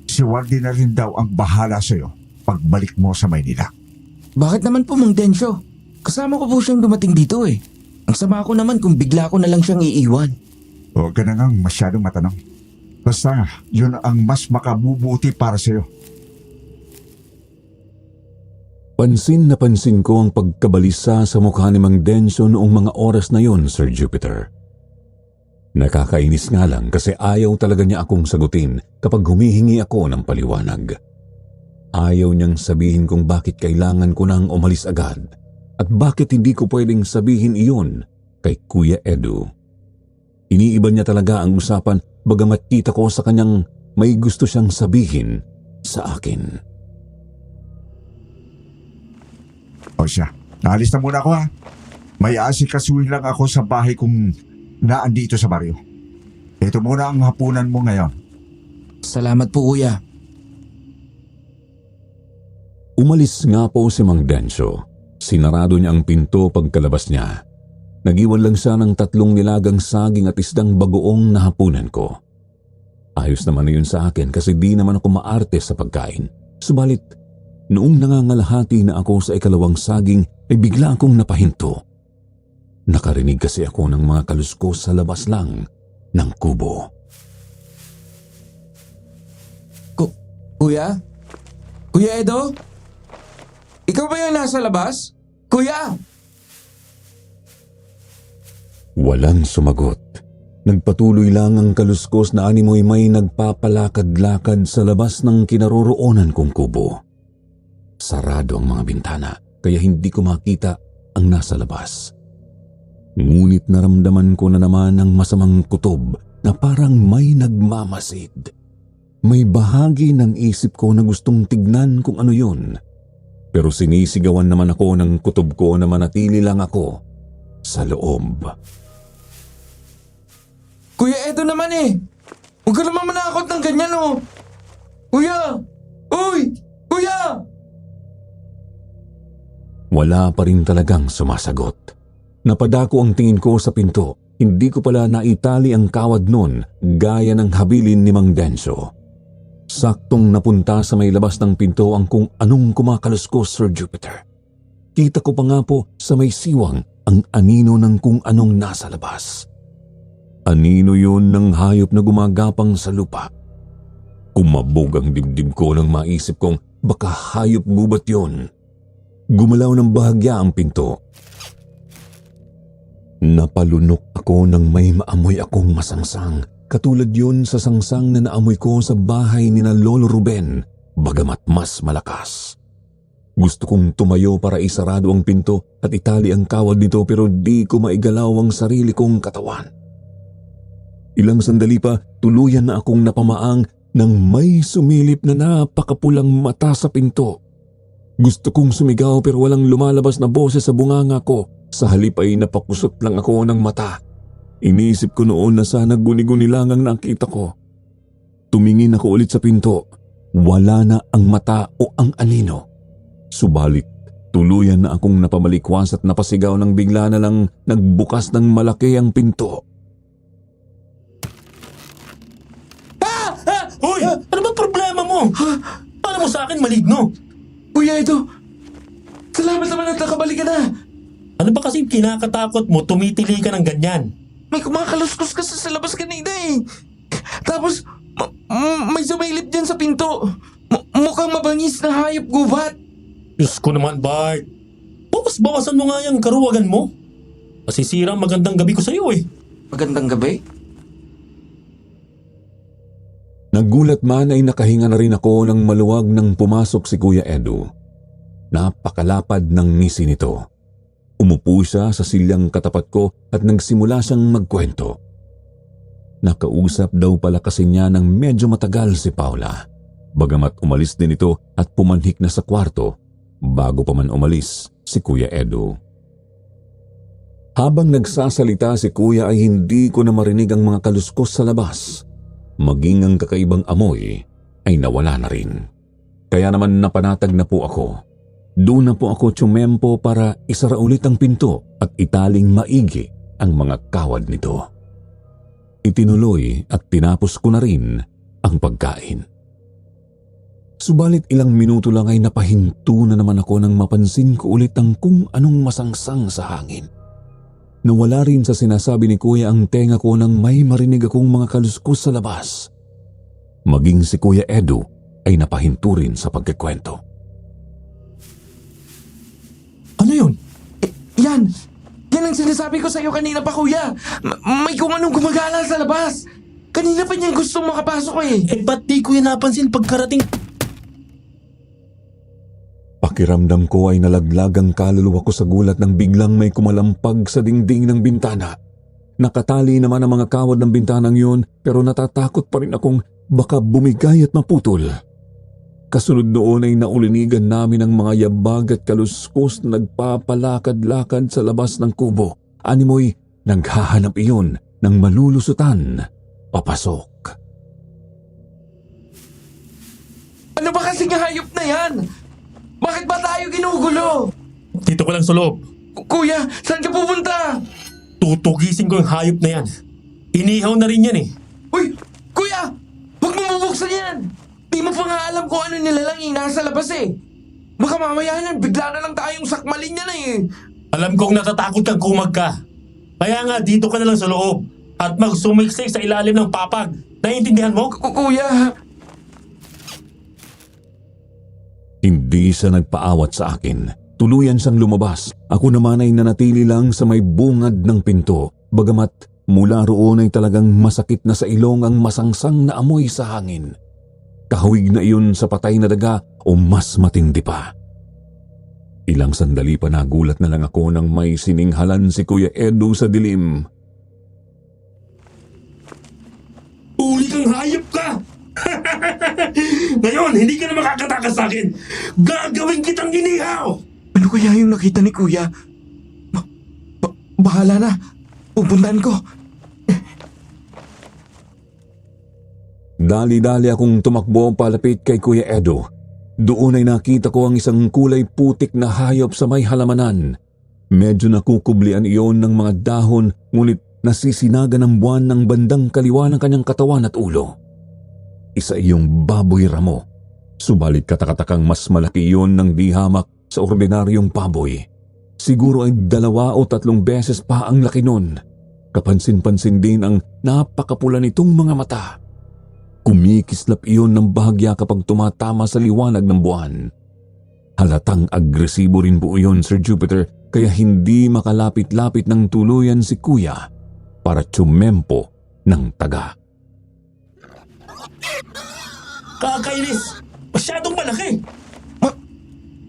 S5: Si Warden na rin daw ang bahala sa'yo pagbalik mo sa Maynila.
S1: Bakit naman po, Mang Densyo? Kasama ko po siyang dumating dito eh. Ang sama ko naman kung bigla ko na lang siyang iiwan.
S5: Huwag ka na ngang masyadong matanong. Basta yun ang mas makabubuti para sa'yo.
S4: Pansin na pansin ko ang pagkabalisa sa mukha ni Mang Denso noong mga oras na yon, Sir Jupiter. Nakakainis nga lang kasi ayaw talaga niya akong sagutin kapag humihingi ako ng paliwanag. Ayaw niyang sabihin kung bakit kailangan ko nang umalis agad at bakit hindi ko pwedeng sabihin iyon kay Kuya Edo. Iniiba niya talaga ang usapan bagamat kita ko sa kanyang may gusto siyang sabihin sa akin.
S5: O siya, naalis na muna ako ha. May asikasuhin lang ako sa bahay kong naandito sa baryo. Ito muna ang hapunan mo ngayon.
S1: Salamat po, Kuya.
S4: Umalis nga po si Mang Denso. Sinarado niya ang pinto pagkalabas niya. Nag-iwan lang siya ng 3 nilagang saging at isdang bagoong na hapunan ko. Ayos naman na yun sa akin kasi di naman ako maarte sa pagkain. Subalit, noong nangangalahati na ako sa ikalawang saging ay bigla akong napahinto. Nakarinig kasi ako ng mga kaluskos sa labas lang ng kubo.
S1: Kuya? Kuya Edo? Ikaw ba yung nasa labas? Kuya!
S4: Walang sumagot. Nagpatuloy lang ang kaluskos na animoy may nagpapalakad-lakad sa labas ng kinaroroonan kong kubo. Sarado ang mga bintana kaya hindi ko makita ang nasa labas. Ngunit naramdaman ko na naman ang masamang kutob na parang may nagmamasid. May bahagi ng isip ko na gustong tignan kung ano yun. Pero sinisigawan naman ako ng kutob ko na manatili lang ako sa loob.
S1: Kuya Edo naman eh! Huwag ka naman manakot ng ganyan oh! Kuya! Uy! Kuya!
S4: Wala pa rin talagang sumasagot. Napadako ang tingin ko sa pinto. Hindi ko pala naitali ang kawad nun gaya ng habilin ni Mang Denso. Saktong napunta sa may labas ng pinto ang kung anong kumakaluskos, Sir Jupiter. Kita ko pa nga po sa may siwang ang anino ng kung anong nasa labas. Anino yun ng hayop na gumagapang sa lupa. Kumabog ang dibdib ko nang maisip kong baka hayop gubat yun. Gumalaw ng bahagya ang pinto. Napalunok ako nang may maamoy akong masangsang. Katulad yun sa sangsang na naamoy ko sa bahay ni na Lolo Ruben, bagamat mas malakas. Gusto kong tumayo para isarado ang pinto at itali ang kawad nito pero di ko maigalaw ang sarili kong katawan. Ilang sandali pa, tuluyan na akong napamaang nang may sumilip na napakapulang mata sa pinto. Gusto kong sumigaw pero walang lumalabas na boses sa bunganga ko. Sa halip ay napakusot lang ako ng mata. Iniisip ko noon na sana guni-guni lang ang nakita ko. Tumingin ako ulit sa pinto. Wala na ang mata o ang anino. Subalit, tuluyan na akong napamalikwas at napasigaw nang bigla na lang nagbukas ng malaki ang pinto.
S2: Hoy! Ano ba problema mo? Ano mo sa akin maligno?
S1: Kuya Edo, salamat naman at nakabalik ka na.
S2: Ano ba kasing kinakatakot mo tumitili ka ng ganyan?
S1: May kumakaluskos kasi sa labas kanina eh. Tapos, may sumilip dyan sa pinto. Mukhang mabangis na hayop gubat.
S2: Diyos ko naman, Bart. Bawas-bawasan mo nga yung karuwagan mo. Masisira ang magandang gabi ko sa'yo eh.
S1: Magandang gabi.
S4: Nagulat man ay nakahinga na rin ako nang maluwag nang pumasok si Kuya Edu. Napakalapad ng ngisi nito. Umupo siya sa silyang katapat ko at nagsimula siyang magkwento. Nakausap daw pala kasi niya ng medyo matagal si Paula. Bagamat umalis din ito at pumanhik na sa kwarto bago pa man umalis si Kuya Edu. Habang nagsasalita si Kuya ay hindi ko na marinig ang mga kaluskos sa labas. Maging ang kakaibang amoy ay nawala na rin. Kaya naman napanatag na po ako. Doon na po ako tsumempo para isara ulit ang pinto at italing maigi ang mga kawad nito. Itinuloy at tinapos ko na rin ang pagkain. Subalit ilang minuto lang ay napahinto na naman ako nang mapansin ko ulit ang kung anong masangsang sa hangin. Nawala rin sa sinasabi ni Kuya ang tenga ko nang may marinig akong mga kaluskos sa labas. Maging si Kuya Edu ay napahinto rin sa pagkikwento.
S2: Ano yun?
S1: Yan! Yan ang sinasabi ko sa'yo kanina pa, kuya. May kung anong gumagala sa labas. Kanina pa niyang gustong makapasok eh.
S2: Eh ba't di ko yan napansin pagkarating?
S4: Pakiramdam ko ay nalaglag ang kaluluwa ko sa gulat nang biglang may kumalampag sa dingding ng bintana. Nakatali naman ang mga kawad ng bintanang yun pero natatakot pa rin akong baka bumigay at maputol. Kasunod noon ay naulinigan namin ang mga yabag at kaluskos na nagpapalakad-lakad sa labas ng kubo. Animoy naghahanap iyon ng malulusutan papasok.
S1: Ano ba kasing hayop na yan? Bakit ba tayo ginugulo?
S2: Dito ko lang sa loob.
S1: Kuya, saan ka pupunta?
S2: Tutugisin ko yung hayop na yan. Inihaw na rin yan eh.
S1: Uy, kuya! Huwag mo mabuksan yan! Di mo pa nga alam kung ano nilalang nasa labas eh. Baka mamaya yan, bigla na lang tayong sakmalin yan eh.
S2: Alam kong natatakot kang kumag ka. Kaya nga dito ka na lang sa loob at magsumiksik sa ilalim ng papag. Naiintindihan mo?
S1: Kuya,
S4: Hindi siya nagpaawat sa akin. Tuluyan siyang lumabas. Ako naman ay nanatili lang sa may bungad ng pinto. Bagamat mula roon ay talagang masakit na sa ilong ang masangsang na amoy sa hangin. Kahawig na iyon sa patay na daga o mas matindi pa. Ilang sandali pa nagulat na lang ako nang may sininghalan si Kuya Edu sa dilim.
S2: Uli kang hayop ka! Ngayon, hindi ka na makakatakas sa akin. Gagawin kitang inihaw!
S1: ano kaya yung nakita ni kuya? Bahala na. Pupuntahan ko.
S4: Dali-dali akong tumakbo palapit kay Kuya Edu. Doon ay nakita ko ang isang kulay putik na hayop sa may halamanan. Medyo nakukublian iyon ng mga dahon ngunit nasisinaga ng buwan ng bandang kaliwa ng kanyang katawan at ulo. Isa iyong baboy ramo. Subalit katakatakang mas malaki iyon ng di hamak sa ordinaryong baboy. Siguro ay 2 o 3 beses pa ang laki nun. Kapansin-pansin din ang napakapula nitong mga mata. Kumikislap iyon ng bahagya kapag tumatama sa liwanag ng buwan. Halatang agresibo rin po iyon, Sir Jupiter, kaya hindi makalapit-lapit ng tuluyan si kuya para tsumempo ng taga.
S2: Kakainis! Masyadong malaki!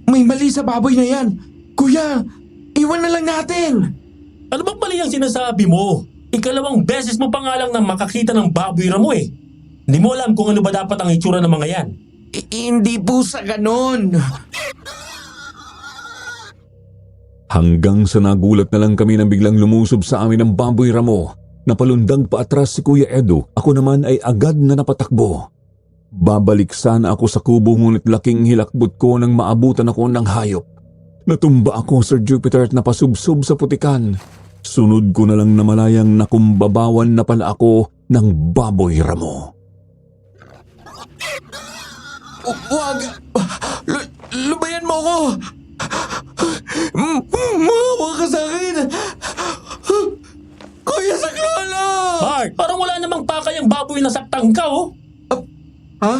S1: May mali sa baboy na yan. Kuya, iwan na lang natin.
S2: Ano bang mali ang sinasabi mo? Ikalawang beses mo pa nga lang na makakita ng baboy ramo eh. Hindi mo alam kung ano ba dapat ang itsura ng mga yan.
S1: Hindi po sa ganon.
S4: Hanggang sa nagulat na lang kami nang biglang lumusob sa amin ang baboy ramo. Napalundag pa atras si Kuya Edo. Ako naman ay agad na napatakbo. Babalik sana ako sa kubo ngunit laking hilakbot ko nang maabutan ako ng hayop. Natumba ako, Sir Jupiter, at napasubsob sa putikan. Sunod ko na lang na malayang nakumbabawan na pala ako ng baboy ramo.
S1: Wag! Lubayan mo ako! Mahawa ka sa akin! Kuya Saklolo!
S2: Bart, parang wala namang pakay ang baboy na saktang ka oh.
S1: Ha?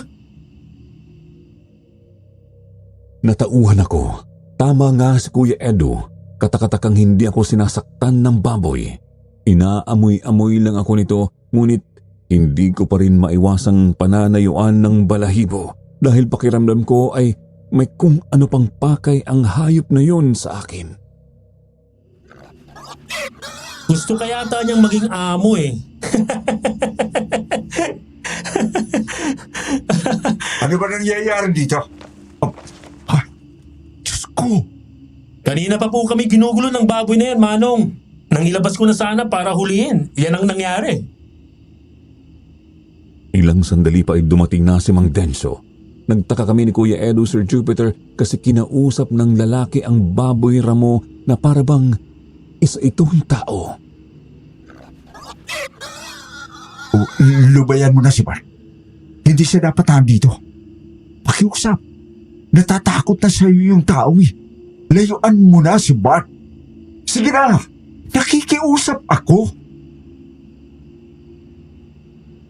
S4: Natauhan ako. Tama nga si Kuya Edo. Katakatakang hindi ako sinasaktan ng baboy. Inaamoy-amoy lang ako nito, ngunit hindi ko pa rin maiwasang pananayuan ng balahibo dahil pakiramdam ko ay may kung ano pang pakay ang hayop na yun sa akin.
S2: Gusto kaya ata niyang maging amo eh.
S5: Ano ba nangyayari dito? Diyos ko!
S2: Kanina pa po kami ginugulo ng baboy na yan, Manong. Nang ilabas ko na sana para hulihin. Yan ang nangyari.
S4: Ilang sandali pa ay dumating na si Mang Denso. Nagtaka kami ni Kuya Edo, Sir Jupiter, kasi kinausap ng lalaki ang baboy ramo na parabang isa itong tao.
S5: Lubayan mo na si Bart. Hindi siya dapat nandito. Pakiusap. Natatakot na sa'yo yung tao eh. Layuan mo na si Bart. Sige na. Nakikiusap ako.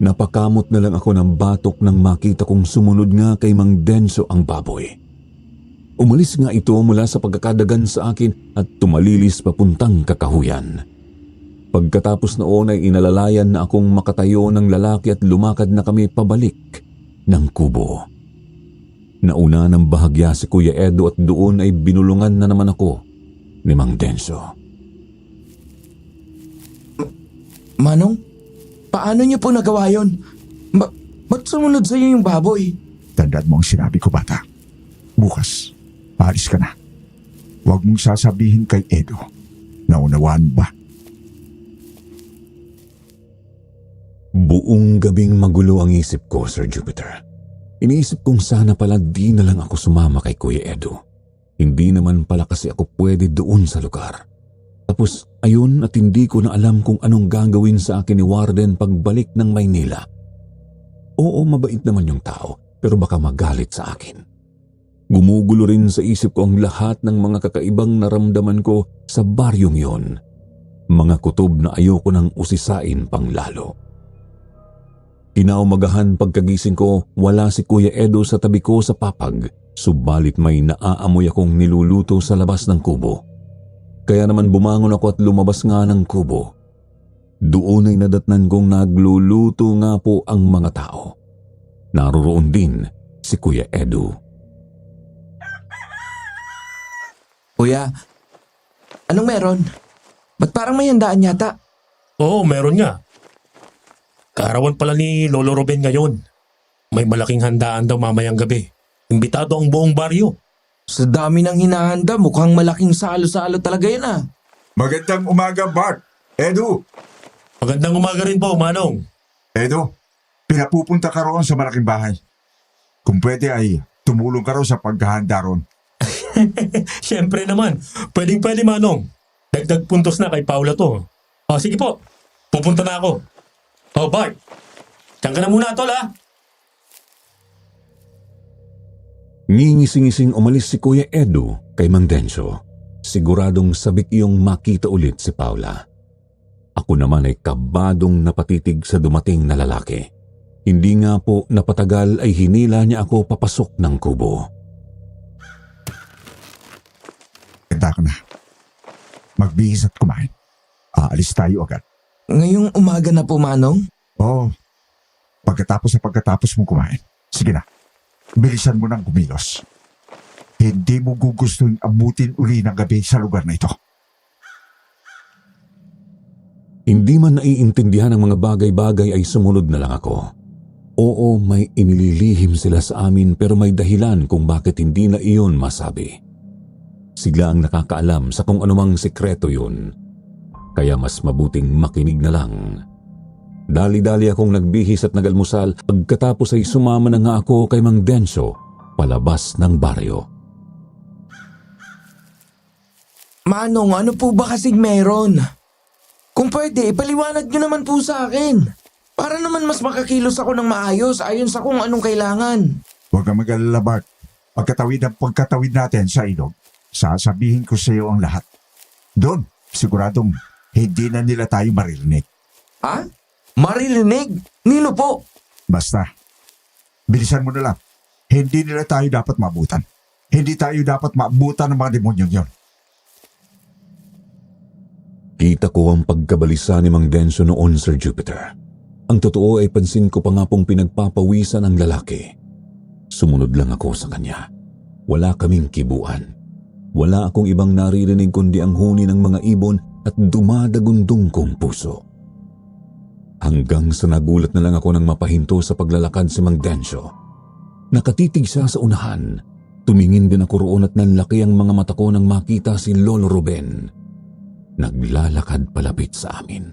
S4: Napakamot na lang ako ng batok nang makita kong sumunod nga kay Mang Denso ang baboy. Umalis nga ito mula sa pagkakadagan sa akin at tumalilis papuntang kakahuyan. Pagkatapos noon ay inalalayan na akong makatayo ng lalaki at lumakad na kami pabalik ng kubo. Nauna ng bahagya si Kuya Edo at doon ay binulungan na naman ako ni Mang Denso.
S1: Manong, paano niyo po nagawa yun? Ba't sumunod sa'yo yung baboy?
S5: Tandaan mo ang sinabi ko, bata. Bukas, paalis ka na. Huwag mong sasabihin kay Edo. Naunawaan ba?
S4: Buong gabing magulo ang isip ko, Sir Jupiter. Iniisip kong sana pala di na lang ako sumama kay Kuya Edo. Hindi naman pala kasi ako pwede doon sa lugar. Tapos ayun at hindi ko na alam kung anong gagawin sa akin ni Warden pagbalik ng Maynila. Oo, mabait naman yung tao, pero baka magalit sa akin. Gumugulo rin sa isip ko ang lahat ng mga kakaibang naramdaman ko sa baryong yon. Mga kutob na ayoko nang usisain pang lalo. Kinaumagahan pagkagising ko, wala si Kuya Edo sa tabi ko sa papag, subalit may naaamoy akong niluluto sa labas ng kubo. Kaya naman bumangon ako at lumabas nga ng kubo. Doon ay nadatnan kong nagluluto nga po ang mga tao. Naroroon din si Kuya Edo.
S1: Kuya, anong meron? Ba't parang may handaan yata?
S2: Oo, meron nga. Kaarawan pala ni Lolo Ruben ngayon. May malaking handaan daw mamayang gabi. Imbitado ang buong baryo.
S1: Sa dami ng hinahanda, mukhang malaking salo-salo talaga yan ah.
S5: Magandang umaga, Bart. Edo.
S2: Magandang umaga rin po, Manong.
S5: Edo, pinapupunta ka roon sa malaking bahay. Kung pwede ay tumulong ka roon sa paghahanda roon.
S2: Siyempre naman. Pwedeng-pwede, Manong. Dagdag puntos na kay Paula to. O, sige po. Pupunta na ako. O, Bart. Diyan ka na muna, tol, ha?
S4: Ngingising-ngising umalis si Kuya Edo kay Mang Denso. Siguradong sabik iyong makita ulit si Paula. Ako naman ay kabadong napatitig sa dumating na lalaki. Hindi nga po napatagal ay hinila niya ako papasok ng kubo.
S5: Ganda ka na. Magbihis at kumain. Aalis tayo agad.
S1: Ngayong umaga na po, Manong?
S5: Oo. Pagkatapos mo kumain. Sige na. Bilisan mo nang kumilos. Hindi mo gugustuhin abutin uli ng gabi sa lugar na ito.
S4: Hindi man naiintindihan ang mga bagay-bagay ay sumunod na lang ako. Oo, may inililihim sila sa amin pero may dahilan kung bakit hindi na iyon masabi. Sila ang nakakaalam sa kung anumang sekreto yun. Kaya mas mabuting makinig na lang. Dali-dali akong nagbihis at nagalmusal pagkatapos ay sumama na nga ako kay Mang Densyo palabas ng baryo.
S1: Manong, ano po ba kasing meron? Kung pwede, ipaliwanag nyo naman po sa akin. Para naman mas makakilos ako ng maayos ayon sa kung anong kailangan.
S5: Huwag kang mag-alala, Bart. Pagkatawid natin sa ilog, sasabihin ko sa iyo ang lahat. Doon, siguradong hindi na nila tayo maririnig.
S1: Ha? Maririnig? Nino po?
S5: Basta, bilisan mo na lang. Hindi nila tayo dapat maabutan. Hindi tayo dapat maabutan ng mga demonyong yon.
S4: Kita ko ang pagkabalisa ni Mang Densyo noon, Sir Jupiter. Ang totoo ay pansin ko pa nga pong pinagpapawisan ang lalaki. Sumunod lang ako sa kanya. Wala kaming kibuan. Wala akong ibang naririnig kundi ang huni ng mga ibon at dumadagundong kong puso. Hanggang sa nagulat na lang ako nang mapahinto sa paglalakad si Mang Densyo. Nakatitig siya sa unahan. Tumingin din ako roon at nanlaki ang mga mata ko nang makita si Lolo Ruben. Naglalakad palapit sa amin.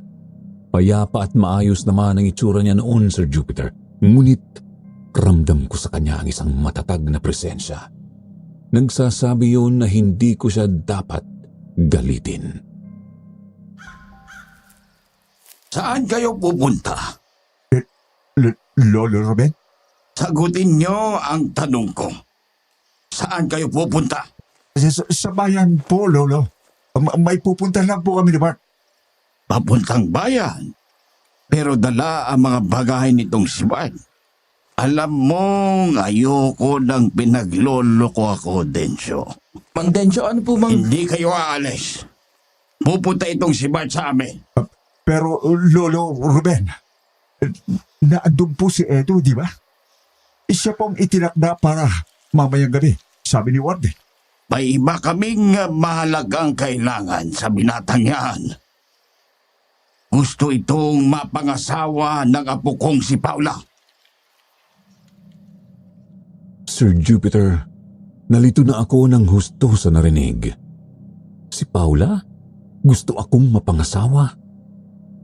S4: Payapa at maayos naman ang itsura niya noon, Sir Jupiter. Ngunit ramdam ko sa kanya ang isang matatag na presensya. Nagsasabi yun na hindi ko siya dapat galitin.
S3: Saan kayo pupunta?
S5: Lolo Ruben?
S3: Sagutin nyo ang tanong ko. Saan kayo pupunta?
S5: Sa bayan po, Lolo. May pupunta lang po kami ni Bart.
S3: Papuntang bayan. Pero dala ang mga bagay nitong si Bart. Alam mo, ayoko nang pinagloloko ako, Densyo.
S1: Mang Densyo, ano po mang...
S3: Hindi kayo aalis. Pupunta itong si Bart sa amin.
S5: Pero Lolo Ruben, naandun po si Edo, di ba? Siya pong itinakda para mamayang gabi, sabi ni Warden.
S3: May iba kaming mahalagang kailangan sa binatang yan. Gusto itong mapangasawa ng apo kong si Paula.
S4: Sir Jupiter, nalito na ako ng husto sa narinig. Si Paula? Gusto akong mapangasawa?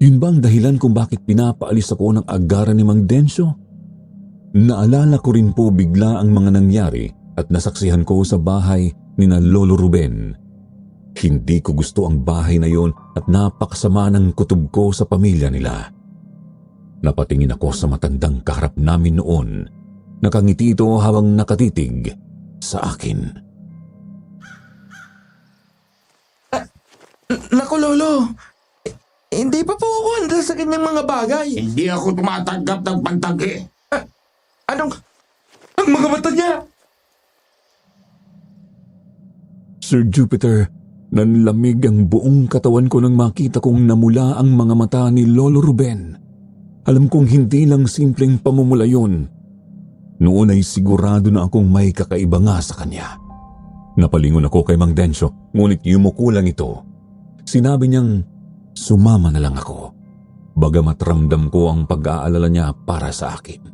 S4: Yun ba ang dahilan kung bakit pinapaalis ako ng agaran ni Mang Densyo? Naalala ko rin po bigla ang mga nangyari at nasaksihan ko sa bahay ni na Lolo Ruben. Hindi ko gusto ang bahay na yon at napakasama ng kutob ko sa pamilya nila. Napatingin ako sa matandang kaharap namin noon. Nakangiti ito habang nakatitig sa akin.
S1: Naku, Lolo. Hindi pa po ako handa sa kanyang mga bagay.
S3: Hindi ako tumatanggap ng pantanggi.
S1: Anong... Ang mga mata niya!
S4: Sir Jupiter, nanlamig ang buong katawan ko nang makita kong namula ang mga mata ni Lolo Ruben. Alam kong hindi lang simpleng pamumula yun. Noon ay sigurado na akong may kakaiba nga sa kanya. Napalingon ako kay Mang Densyo, ngunit yumuko lang ito. Sinabi niyang sumama na lang ako, bagamat ramdam ko ang pag-aalala niya para sa akin.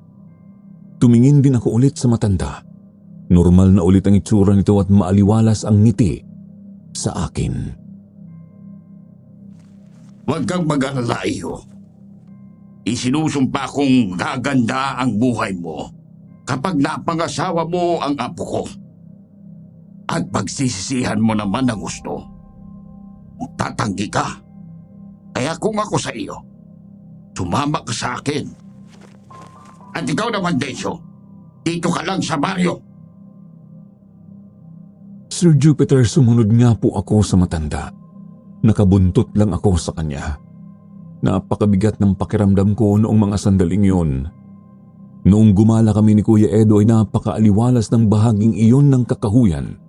S4: Tumingin din ako ulit sa matanda. Normal na ulit ang itsura nito at maaliwalas ang ngiti sa akin.
S3: Huwag kang mag-alala, iyo. Isinusumpa kong gaganda ang buhay mo kapag napangasawa mo ang apo ko. At pagsisisihan mo naman ang gusto, tatanggi ka. Kaya kung ako sa iyo, sumama ka sa akin. At ikaw naman, Densyo, dito ka lang sa baryo.
S4: Sir Jupiter, sumunod nga po ako sa matanda. Nakabuntot lang ako sa kanya. Napakabigat ng pakiramdam ko noong mga sandaling yun. Noong gumala kami ni Kuya Edo ay napakaaliwalas ng bahaging iyon ng kakahuyan.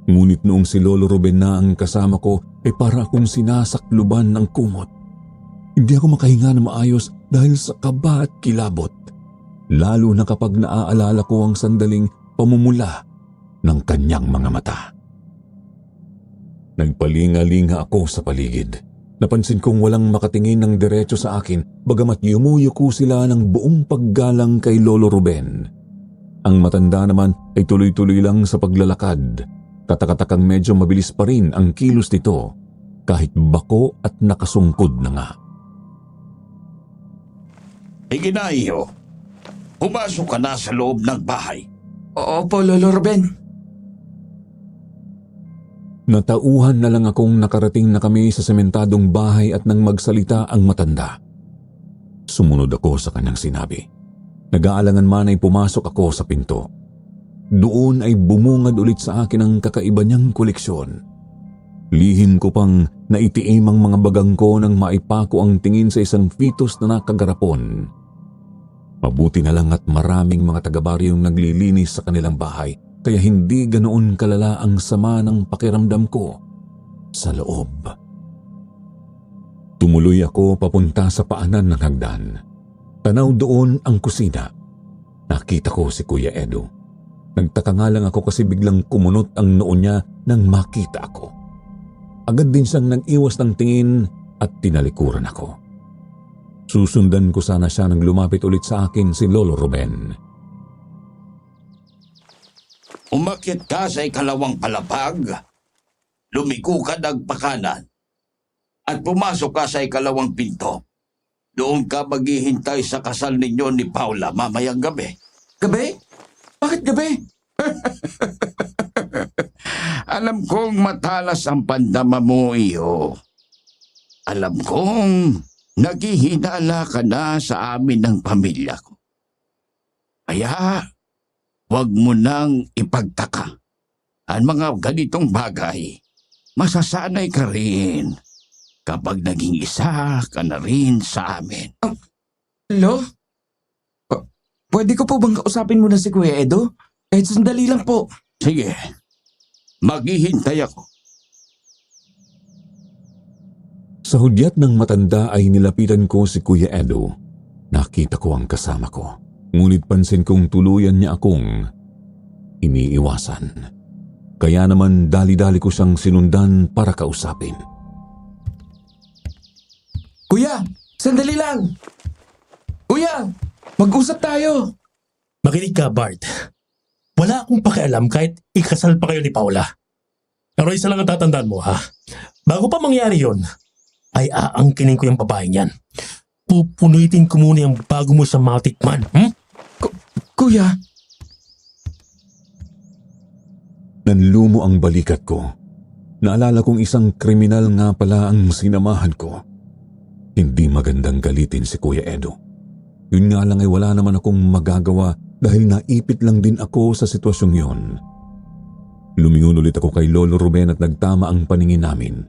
S4: Ngunit noong si Lolo Ruben na ang kasama ko ay para akong sinasakluban ng kumot. Hindi ako makahinga na maayos dahil sa kaba at kilabot. Lalo na kapag naaalala ko ang sandaling pamumula ng kanyang mga mata. Nagpalinga-linga ako sa paligid. Napansin kong walang makatingin ng diretso sa akin bagamat yumuyuko sila ng buong paggalang kay Lolo Ruben. Ang matanda naman ay tuloy-tuloy lang sa paglalakad. Katakatakang medyo mabilis pa rin ang kilos nito kahit bako at nakasungkod na nga.
S3: Ignacio, pumasok ka na sa loob ng bahay.
S1: Opo, Lolo Ruben.
S4: Natauhan na lang akong nakarating na kami sa sementadong bahay at nang magsalita ang matanda. Sumunod ako sa kanyang sinabi. Nag-aalangan man ay pumasok ako sa pinto. Doon ay bumungad ulit sa akin ang kakaiba niyang koleksyon. Lihim ko pang naitiim ang mga bagang ko nang maipako ang tingin sa isang fetus na nakagarapon. Mabuti na lang at maraming mga taga-baryong naglilinis sa kanilang bahay kaya hindi ganoon kalala ang sama ng pakiramdam ko sa loob. Tumuloy ako papunta sa paanan ng hagdan. Tanaw doon ang kusina. Nakita ko si Kuya Edo. Nagtaka nga lang ako kasi biglang kumunot ang noo niya nang makita ako. Agad din siyang nag-iwas ng tingin at tinalikuran ako. Susundan ko sana siya nang lumapit ulit sa akin si Lolo Ruben.
S3: Umakyat ka sa ikalawang palapag, lumiko ka nagpakanan, at pumasok ka sa ikalawang pinto. Doon ka maghihintay sa kasal ninyo ni Paula mamayang gabi.
S1: Gabi? Bakit gabi?
S3: Alam kong matalas ang pandama mo, iyo. Alam kong naghihinala ka na sa amin ng pamilya ko. Kaya, huwag mo nang ipagtaka. Ang mga ganitong bagay, masasanay ka rin kapag naging isa ka na rin sa amin.
S1: Lo? Pwede ko po bang kausapin muna si Kuya Edo? Kahit sandali lang po.
S3: Sige, maghihintay ako.
S4: Sa hudyat ng matanda ay nilapitan ko si Kuya Edo. Nakita ko ang kasama ko. Ngunit pansin kong tuluyan niya akong iniiwasan. Kaya naman dali-dali ko siyang sinundan para kausapin.
S1: Kuya, sandali lang. Kuya, mag-usap tayo.
S2: Makinig ka, Bart. Wala akong pakialam kahit ikasal pa kayo ni Paula. Pero isa lang ang tatandaan mo, ha? Bago pa mangyari yon, ay aangkinin ko yung babaeng yan. Pupunitin ko muna yung bago mo siya matikman.
S1: Kuya,
S4: Nanlumo ang balikat ko. Naalala kong isang kriminal nga pala ang sinamahan ko. Hindi magandang galitin si Kuya Edo. Yun nga lang ay wala naman akong magagawa dahil naipit lang din ako sa sitwasyong yon. Lumingon ulit ako kay Lolo Ruben at nagtama ang paningin namin.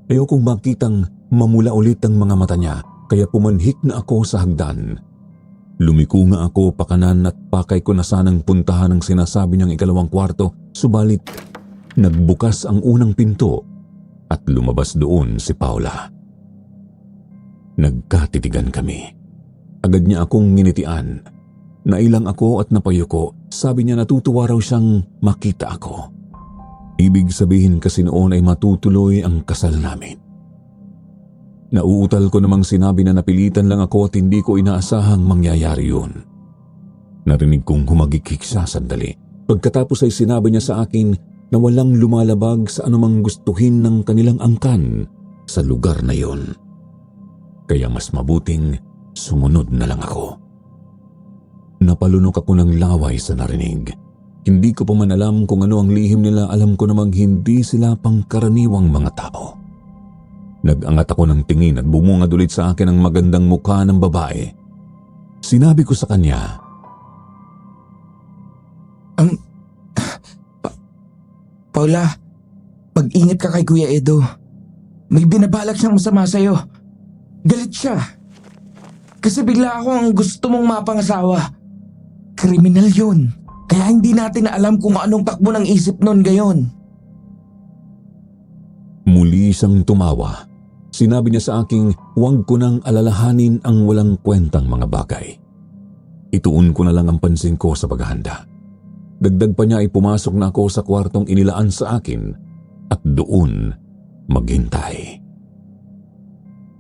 S4: Ayokong makitang mamula ulit ang mga mata niya kaya pumanhik na ako sa hagdan. Lumiko nga ako pakanan at pakay ko na sanang puntahan ang sinasabi niyang ikalawang kwarto, subalit nagbukas ang unang pinto at lumabas doon si Paula. Nagkatitigan kami. Agad niya akong nginitian. Nailang ako at napayuko. Sabi niya natutuwa raw siyang makita ako. Ibig sabihin kasi noon ay matutuloy ang kasal namin. Nauutal ko namang sinabi na napilitan lang ako at hindi ko inaasahang mangyayari yun. Narinig kong humagikik siya sandali. Pagkatapos ay sinabi niya sa akin na walang lumalabag sa anumang gustuhin ng kanilang angkan sa lugar na yon. Kaya mas mabuting sumunod na lang ako. Napalunok ako ng laway sa narinig. Hindi ko pa man alam kung ano ang lihim nila, alam ko namang hindi sila pangkaraniwang mga tao. Nag-angat ako ng tingin at bumungad ulit sa akin ang magandang mukha ng babae. Sinabi ko sa kanya,
S1: Paula, mag-ingat ka kay Kuya Edo. May binabalak siyang masama sa'yo. Galit siya. Kasi bigla ako ang gusto mong mapangasawa. Kriminal yun. Kaya hindi natin alam kung anong takbo ng isip nun gayon.
S4: Muli siyang tumawa. Sinabi niya sa aking huwag ko nang alalahanin ang walang kwentang mga bagay. Ituon ko na lang ang pansin ko sa paghahanda. Dagdag pa niya ay pumasok na ako sa kwartong inilaan sa akin at doon maghintay.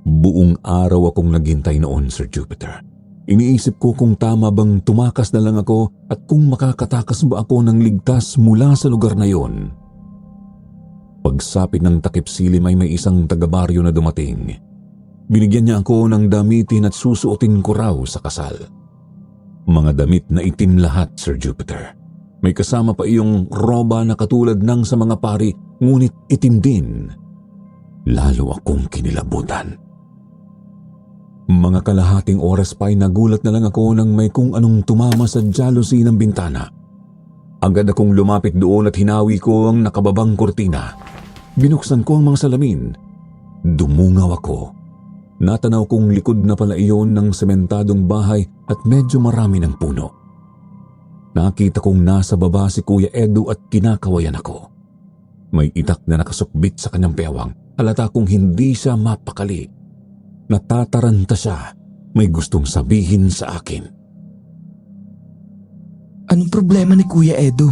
S4: Buong araw akong naghintay noon, Sir Jupiter. Iniisip ko kung tama bang tumakas na lang ako at kung makakatakas ba ako ng ligtas mula sa lugar na yon. Pagsapit ng takip silim ay may isang taga-baryo na dumating. Binigyan niya ako ng damitin at susuotin ko raw sa kasal. Mga damit na itim lahat, Sir Jupiter. May kasama pa iyong roba na katulad ng sa mga pari, ngunit itim din. Lalo akong kinilabutan. Mga kalahating oras pa ay nagulat na lang ako nang may kung anong tumama sa jealousy ng bintana. Agad akong lumapit doon at hinawi ko ang nakababang kurtina. Binuksan ko ang mga salamin. Dumungaw ako. Natanaw kong likod na pala iyon ng sementadong bahay at medyo marami ng puno. Nakita kong nasa baba si Kuya Edu at kinakawayan ako. May itak na nakasukbit sa kanyang bewang. Halata kong hindi siya mapakali. Natataranta siya. May gustong sabihin sa akin.
S1: Anong problema ni Kuya Edu?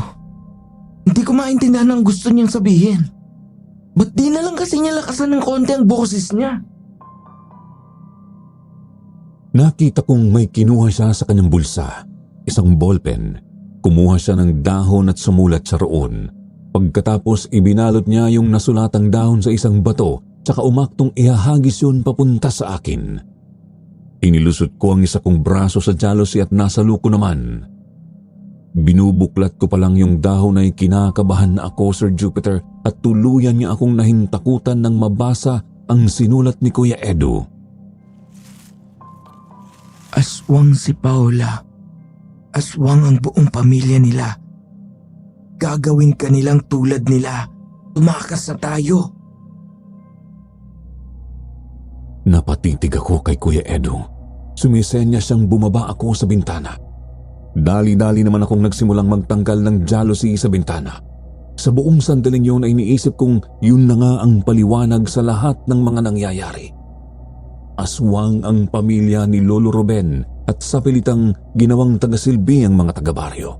S1: Hindi ko maintindihan ang gusto niyang sabihin. Ba't di na lang kasi niya lakasan ng konti ang boses niya?
S4: Nakita kong may kinuha siya sa kanyang bulsa. Isang ballpen. Kumuha siya ng dahon at sumulat sa roon. Pagkatapos ibinalot niya yung nasulatang dahon sa isang bato tsaka umaktong ihahagis yun papunta sa akin. Inilusot ko ang isa kong braso sa jealousy at nasa luko naman. Binubuklat ko pa lang yung dahon ay kinakabahan na ako, Sir Jupiter, at tuluyan niya akong nahintakutan nang mabasa ang sinulat ni Kuya Edu.
S1: Aswang si Paula. Aswang ang buong pamilya nila. Gagawin ka nilang tulad nila. Tumakas na tayo.
S4: Napatitig ako kay Kuya Edu. Sumisenya siyang bumaba ako sa bintana. Dali-dali naman akong nagsimulang magtanggal ng jealousy sa bintana. Sa buong sandaling yun ay iniisip kong yun na nga ang paliwanag sa lahat ng mga nangyayari. Aswang ang pamilya ni Lolo Ruben at sa pilitang ginawang tagasilbi ang mga taga-baryo.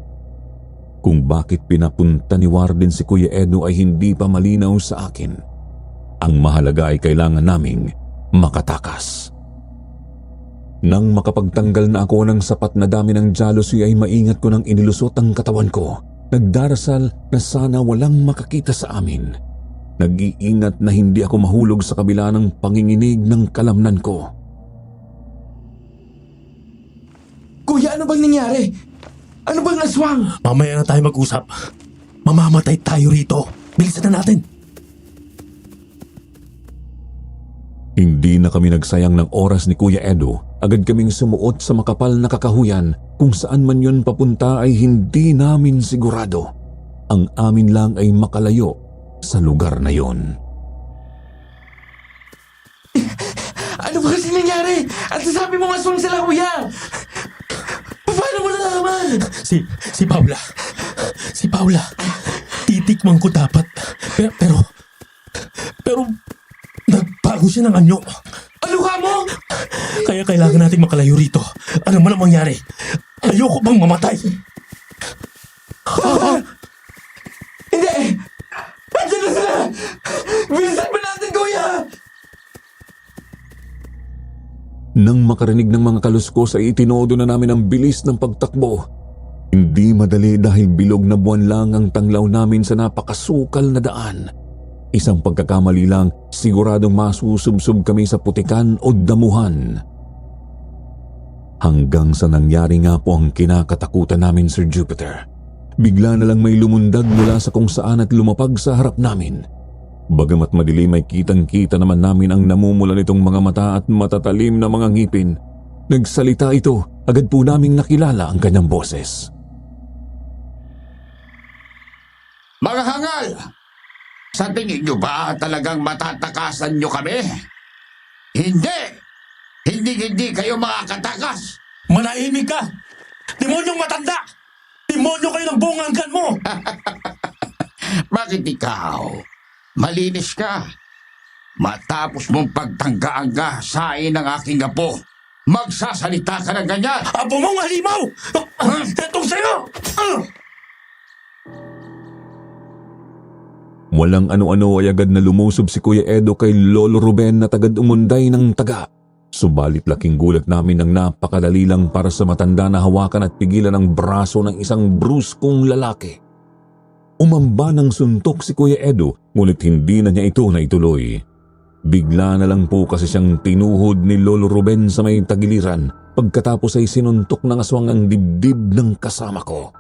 S4: Kung bakit pinapunta ni Warden si Kuya Edu ay hindi pa malinaw sa akin. Ang mahalaga ay kailangan naming makatakas. Nang makapagtanggal na ako ng sapat na dami ng jealousy ay maingat ko nang inilusot ang katawan ko. Nagdarasal na sana walang makakita sa amin. Nag-iingat na hindi ako mahulog sa kabila ng panginginig ng kalamnan ko.
S1: Kuya, ano bang nangyari? Ano bang aswang?
S2: Mamaya na tayo mag-usap. Mamamatay tayo rito. Bilisan na natin.
S4: Hindi na kami nagsayang ng oras ni Kuya Edu. Agad kaming sumuot sa makapal na kakahuyan. Kung saan man yun papunta ay hindi namin sigurado. Ang amin lang ay makalayo sa lugar na yon.
S1: Ano ba kasi nangyari? At sasabi mo aswang sila, kuya! Paano mo nalaman?
S2: Si Paula. Si Paula. Titikman ko dapat. Pero nagbago siya ng anyo.
S1: Ano ka mo?
S2: Kaya kailangan nating makalayo rito. Ano man ang mangyari. Ayoko bang mamatay?
S1: Hindi! Andiyan na sila! Bilisan pa natin, kuya!
S4: Nang makarinig ng mga kaluskos ay itinodo na namin ang bilis ng pagtakbo. Hindi madali dahil bilog na buwan lang ang tanglaw namin sa napakasukal na daan. Isang pagkakamali lang, siguradong masusubsob kami sa putikan o damuhan. Hanggang sa nangyari nga po ang kinakatakutan namin, Sir Jupiter. Bigla na lang may lumundag mula sa kung saan at lumapag sa harap namin. Bagamat madilim ay kitang-kita naman namin ang namumula nitong mga mata at matatalim na mga ngipin. Nagsalita ito, agad po naming nakilala ang kanyang boses.
S3: Mga hangal! Sa tingin nyo ba talagang matatakasan nyo kami? Hindi! Hindi kayo makakatakas!
S2: Manahimik ka! Demonyong matanda! Demonyo kayo ng buong hanggan mo!
S3: Bakit ikaw? Malinis ka. Matapos mong pagtanggaangga sain ng aking apo, magsasalita ka ng ganyan!
S2: Apo mong halimaw! Itong sa'yo!
S4: Walang ano-ano ay agad na lumusob si Kuya Edo kay Lolo Ruben na tagad umunday ng taga. Subalit laking gulat namin ng napakadali lang para sa matanda na hawakan at pigilan ang braso ng isang bruskong lalaki. Umamba ng suntok si Kuya Edo, ngunit hindi na niya ito naituloy. Bigla na lang po kasi siyang tinuhod ni Lolo Ruben sa may tagiliran, pagkatapos ay sinuntok ng aswang ang dibdib ng kasama ko.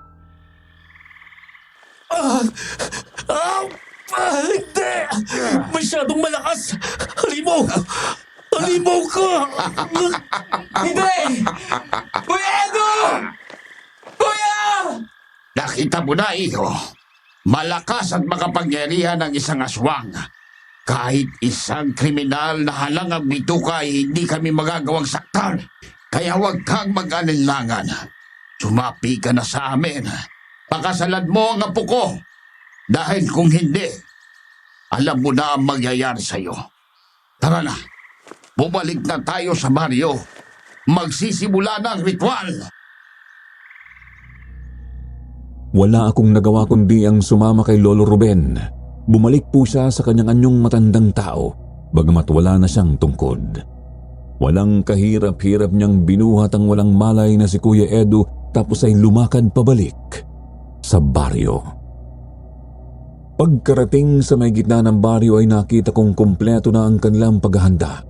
S2: Hindi! Masyadong malakas! Halimaw! Halimaw ka!
S1: Hindi! Kuya Edo! Kuya!
S3: Nakita mo na, iho. Malakas at makapangyarihan ng isang aswang. Kahit isang kriminal na halangang bituka ay hindi kami magagawang saktan. Kaya huwag kang mag-alinlangan. Sumapi ka na sa amin. Pakasalan mo ang apo ko. Dahil kung hindi, alam mo na ang mangyayari sa'yo. Tara na, bumalik na tayo sa baryo. Magsisimula na ang ritual.
S4: Wala akong nagawa kundi ang sumama kay Lolo Ruben. Bumalik po siya sa kanyang anyong matandang tao, bagamat wala na siyang tungkod. Walang kahirap-hirap niyang binuhat ang walang malay na si Kuya Edo, tapos ay lumakad pabalik sa baryo. Pagkarating sa may gitna ng baryo ay nakita kong kumpleto na ang kanilang paghahanda.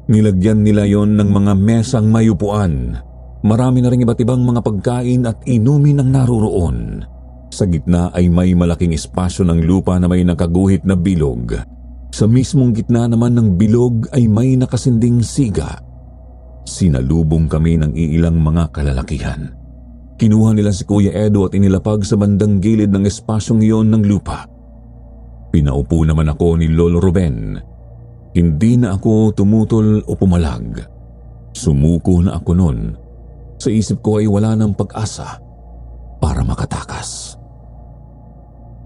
S4: Nilagyan nila yon ng mga mesang may upuan. Marami na rin iba't ibang mga pagkain at inumin ang naroroon. Sa gitna ay may malaking espasyo ng lupa na may nakaguhit na bilog. Sa mismong gitna naman ng bilog ay may nakasinding siga. Sinalubong kami ng iilang mga kalalakihan. Kinuha nila si Kuya Edo at inilapag sa bandang gilid ng espasyong iyon ng lupa. Pinaupo naman ako ni Lolo Ruben. Hindi na ako tumutol o pumalag. Sumuko na ako noon. Sa isip ko ay wala ng pag-asa para makatakas.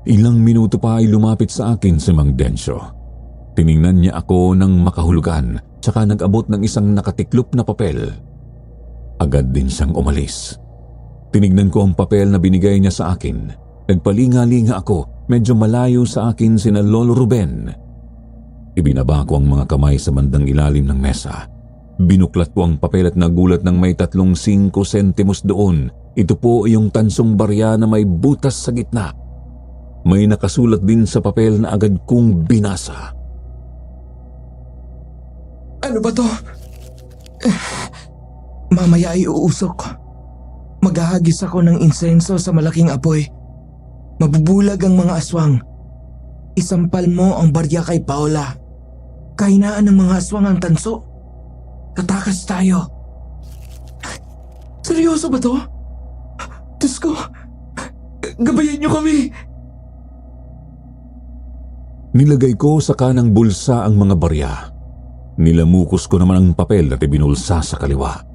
S4: Ilang minuto pa ay lumapit sa akin si Mang Densyo. Tiningnan niya ako ng makahulugan, tsaka nag-abot ng isang nakatiklop na papel. Agad din siyang umalis. Tinignan ko ang papel na binigay niya sa akin. Nagpalinga-linga ako, medyo malayo sa akin sina Lolo Ruben. Ibinaba ko ang mga kamay sa bandang ilalim ng mesa. Binuklat ko ang papel at nagulat ng may 3 5 sentimos doon. Ito po yung tansong barya na may butas sa gitna. May nakasulat din sa papel na agad kong binasa.
S1: Ano ba to? Mamaya ay uusok. Maghahagis ako ng insenso sa malaking apoy. Mabubulag ang mga aswang. Isampal mo ang barya kay Paula. Kahinaan ng mga aswang ang tanso. Tatakas tayo. Seryoso ba to? Diyos ko, gabayan niyo kami.
S4: Nilagay ko sa kanang bulsa ang mga barya. Nilamukos ko naman ang papel at ibinulsa sa kaliwa.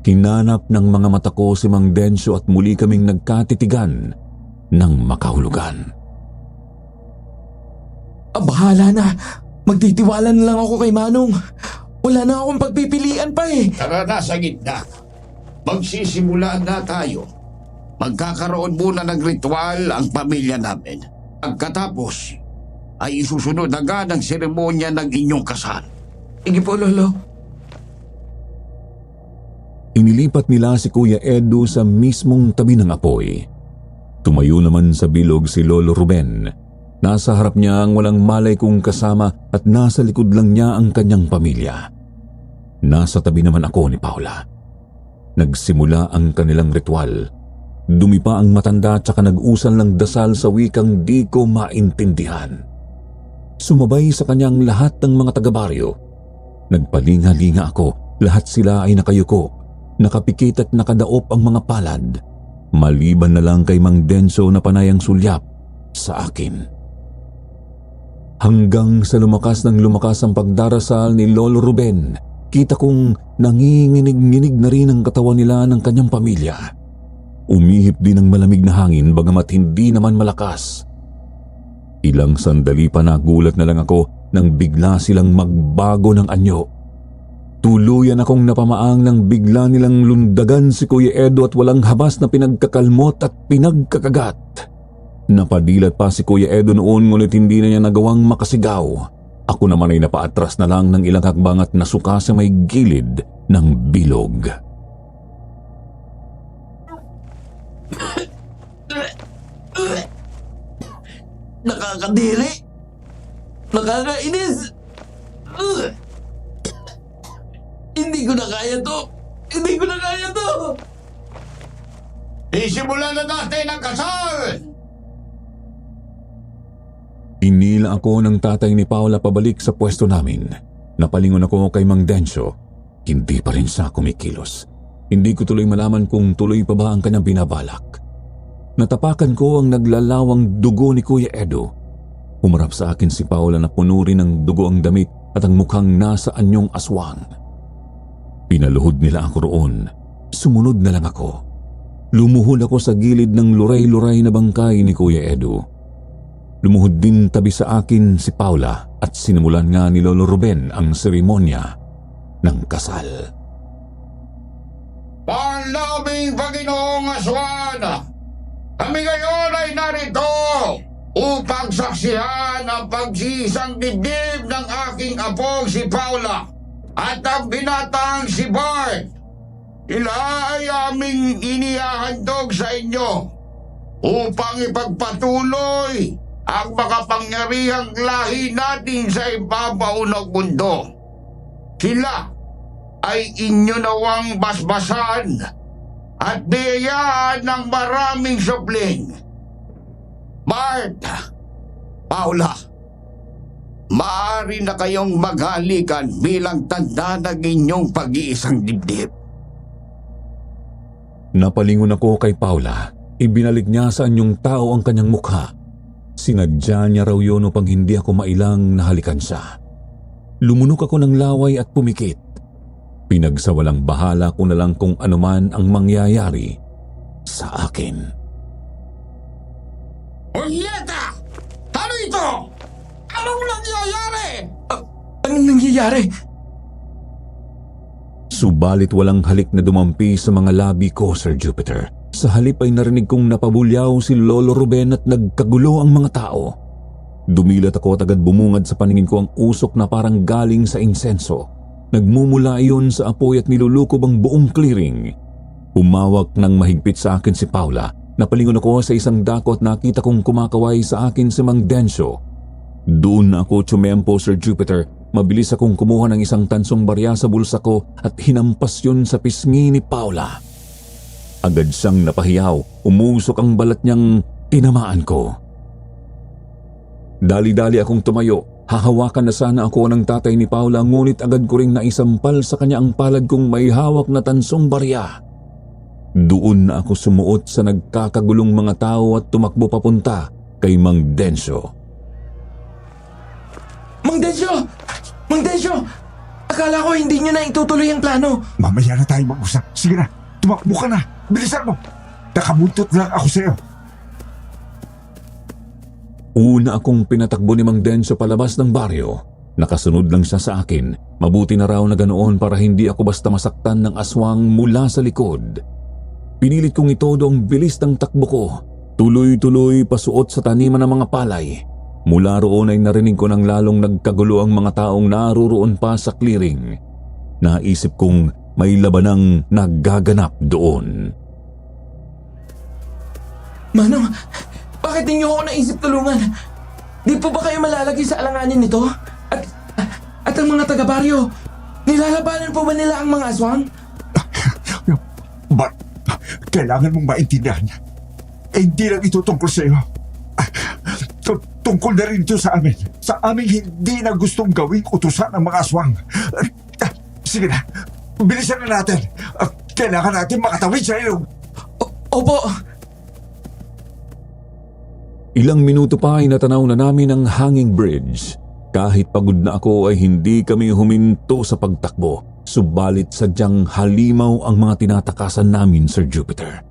S4: Hinanap ng mga mata ko si Mang Densyo at muli kaming nagkatitigan ng makahulugan.
S1: Bahala na. Magtitiwala na lang ako kay Manong. Wala na akong pagpipilian pa eh.
S3: Tara na sa gitna. Magsisimula na tayo. Magkakaroon muna ng ritual ang pamilya namin. Pagkatapos, ay isusunod agad ang seremonya ng inyong kasal.
S1: Sige po, Lolo.
S4: Inilipat nila si Kuya Edo sa mismong tabi ng apoy. Tumayo naman sa bilog si Lolo Ruben. Nasa harap niya ang walang malay kong kasama at nasa likod lang niya ang kanyang pamilya. Nasa tabi naman ako ni Paula. Nagsimula ang kanilang ritual. Dumipa ang matanda at saka nag-usal ng dasal sa wikang di ko maintindihan. Sumabay sa kanyang lahat ng mga taga-baryo. Nagpalinga-linga ako. Lahat sila ay nakayuko. Nakapikit at nakadaop ang mga palad, maliban na lang kay Mang Densyo na panayang sulyap sa akin. Hanggang sa lumakas ang pagdarasal ni Lolo Ruben, kita kong nanginginig-nginig na rin ang katawan nila ng kanyang pamilya. Umihip din ang malamig na hangin bagamat hindi naman malakas. Ilang sandali pa nagulat na lang ako nang bigla silang magbago ng anyo. Tuluyan akong napamaang nang bigla nilang lundagan si Kuya Edo at walang habas na pinagkakalmot at pinagkakagat. Napadilat pa si Kuya Edo noon ngunit hindi na niya nagawang makasigaw. Ako naman ay napaatras na lang ng ilang hakbang at nasuka sa may gilid ng bilog.
S1: Nakakadiri! Nakakainis! Hindi ko na kaya to! Hindi ko na kaya to!
S3: Isimulan na natin ang kasal!
S4: Inila ako ng tatay ni Paula pabalik sa pwesto namin. Napalingon ako kay Mang Densyo. Hindi pa rin siya kumikilos. Hindi ko tuloy malaman kung tuloy pa ba ang kanyang binabalak. Natapakan ko ang naglalawang dugo ni Kuya Edo. Humarap sa akin si Paula na puno rin ng dugo ang damit at ang mukhang nasa anyong aswang. Pinaluhod nila ako roon. Sumunod na lang ako. Lumuhod ako sa gilid ng luray-luray na bangkay ni Kuya Edo. Lumuhod din tabi sa akin si Paula at sinimulan nga ni Lolo Ruben ang seremonya ng kasal.
S3: Panlaming Panginoong Aswan, kami ngayon ay narito upang saksihan ang pagsisang dibdib ng aking apong si Paula at ang binatang si Bart. Sila ay aming inihahandog sa inyo upang ipagpatuloy ang makapangyarihang lahi natin sa ibabaw ng mundo. Sila ay inyo nawang basbasan at biyayaan ng maraming supling. Bart, Paula, maaari na kayong maghalikan bilang tanda ng inyong pag-iisang dibdib.
S4: Napalingon ako kay Paula. Ibinalik niya sa anyong tao ang kanyang mukha. Sinadya niya raw yun upang hindi ako mailang nahalikan siya. Lumunok ako ng laway at pumikit. Pinagsawalang bahala ko na lang kung anuman ang mangyayari sa akin.
S3: Julieta! Ano ito? Anong nangyayari?
S1: Anong nangyayari?
S4: Subalit walang halik na dumampi sa mga labi ko, Sir Jupiter. Sa halip ay narinig kong napabulyaw si Lolo Ruben at nagkagulo ang mga tao. Dumilat ako at agad bumungad sa paningin ko ang usok na parang galing sa insenso. Nagmumula iyon sa apoy at nilulukob ang buong clearing. Umawak ng mahigpit sa akin si Paula. Napalingon ako sa isang dako at nakita kong kumakaway sa akin si Mang Densyo. Doon na ako tsumempo, Sir Jupiter. Mabilis akong kumuha ng isang tansong barya sa bulsa ko at hinampas yun sa pisngi ni Paula. Agad siyang napahiyaw. Umusok ang balat niyang tinamaan ko. Dali-dali akong tumayo. Hahawakan na sana ako ng tatay ni Paula ngunit agad ko ring naisampal sa kanya ang palad kong may hawak na tansong barya. Doon na ako sumuot sa nagkakagulong mga tao at tumakbo papunta kay Mang Densyo.
S1: Mang Densyo! Mang Densyo! Akala ko hindi nyo na itutuloy ang plano.
S5: Mamaya na tayo mag-usap. Sige na, tumakbo ka na. Bilisan mo. Nakabuntot lang ako sa'yo.
S4: Una akong pinatakbo ni Mang Densyo palabas ng baryo. Nakasunod lang siya sa akin. Mabuti na raw na ganoon para hindi ako basta masaktan ng aswang mula sa likod. Pinilit kong itodo ang bilis ng takbo ko. Tuloy-tuloy pasuot sa taniman ng mga palay. Mula roon ay narinig ko ng lalong nagkagulo ang mga taong naruroon pa sa clearing. Naisip kong may labanang nagaganap doon.
S1: Manong, bakit ninyo ako naisip tulungan? Di po ba kayo malalagay sa alanganin nito? At ang mga taga-baryo, nilalabanan po ba nila ang mga aswang?
S5: But, kailangan mong maintindihan. Hindi lang ito tungkol sa iyo. Tungkol na rin ito sa amin. Sa aming hindi na gustong gawing utusan ng mga aswang. Sige na, bilisan na natin. Kailangan natin makatawid sa ilog.
S1: Opo.
S4: Ilang minuto pa ay natanaw na namin ang hanging bridge. Kahit pagod na ako ay hindi kami huminto sa pagtakbo. Subalit sadyang halimaw ang mga tinatakasan namin, Sir Jupiter.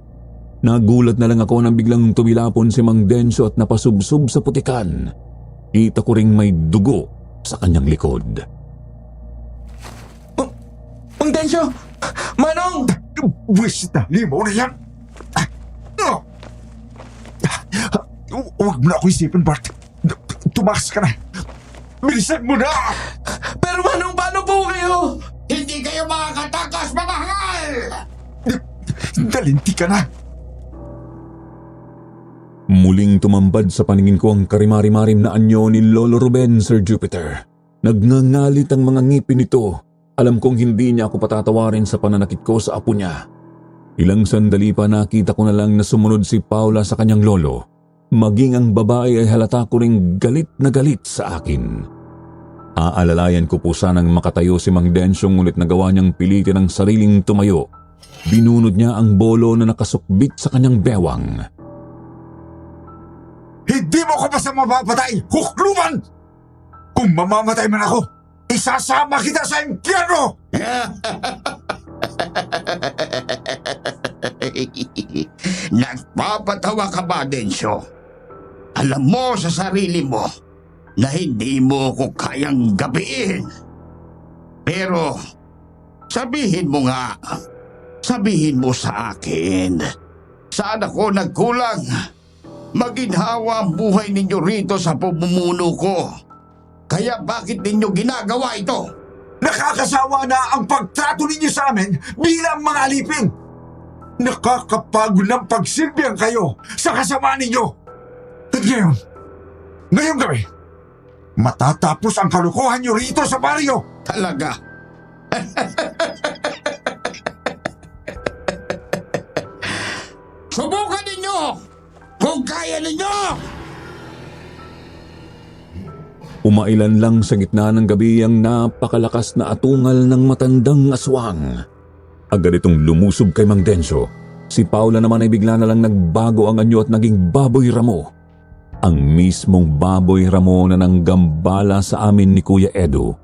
S4: Nagulat na lang ako nang biglang tumilapon si Mang Densyo at napasubsob sa putikan. Kita ko ring may dugo sa kanyang likod.
S1: Mang Densyo! Manong!
S5: Buwis na limaw na yan! Huwag mo na ako isipin, Bart. Tumakas ka na. Bilisan mo na!
S1: Pero Manong, paano po kayo?
S3: Hindi kayo makakatakas, mga hangal!
S5: Dalinti ka na.
S4: Muling tumambad sa paningin ko ang karimari-marim na anyo ni Lolo Ruben, Sir Jupiter. Nagngangalit ang mga ngipin nito. Alam kong hindi niya ako patatawarin sa pananakit ko sa apo niya. Ilang sandali pa nakita ko na lang na sumunod si Paula sa kanyang lolo. Maging ang babae ay halata ko ring galit na galit sa akin. Aalalayan ko po sanang makatayo si Mang Densyo ngunit nagawa niyang pilitin ang sariling tumayo. Binunod niya ang bolo na nakasukbit sa kanyang bewang.
S5: Hindi mo ko basta mapapatay, hukluman! Kung mamamatay man ako, isasama kita sa impyerno!
S3: Nagpapatawa ka ba, Densyo? Alam mo sa sarili mo na hindi mo ko kayang gabiin. Pero sabihin mo nga, sabihin mo sa akin, saan ako nagkulang? Maginhawa ang buhay ninyo rito sa pamumuno ko. Kaya bakit ninyo ginagawa ito?
S5: Nakakasawa na ang pagtrato ninyo sa amin bilang mga alipin. Nakakapagod ng pagsilbihan kayo sa kasama ninyo. At ngayong gabi, matatapos ang kalukuhan nyo rito sa baryo.
S3: Talaga? Subukan ninyo kung kaya ninyo!
S4: Umailan lang sa gitna ng gabi ang napakalakas na atungal ng matandang aswang. Agad itong lumusob kay Mang Densyo. Si Paula naman ay bigla na lang nagbago ang anyo at naging baboy ramo. Ang mismong baboy ramo na nanggambala sa amin ni Kuya Edo.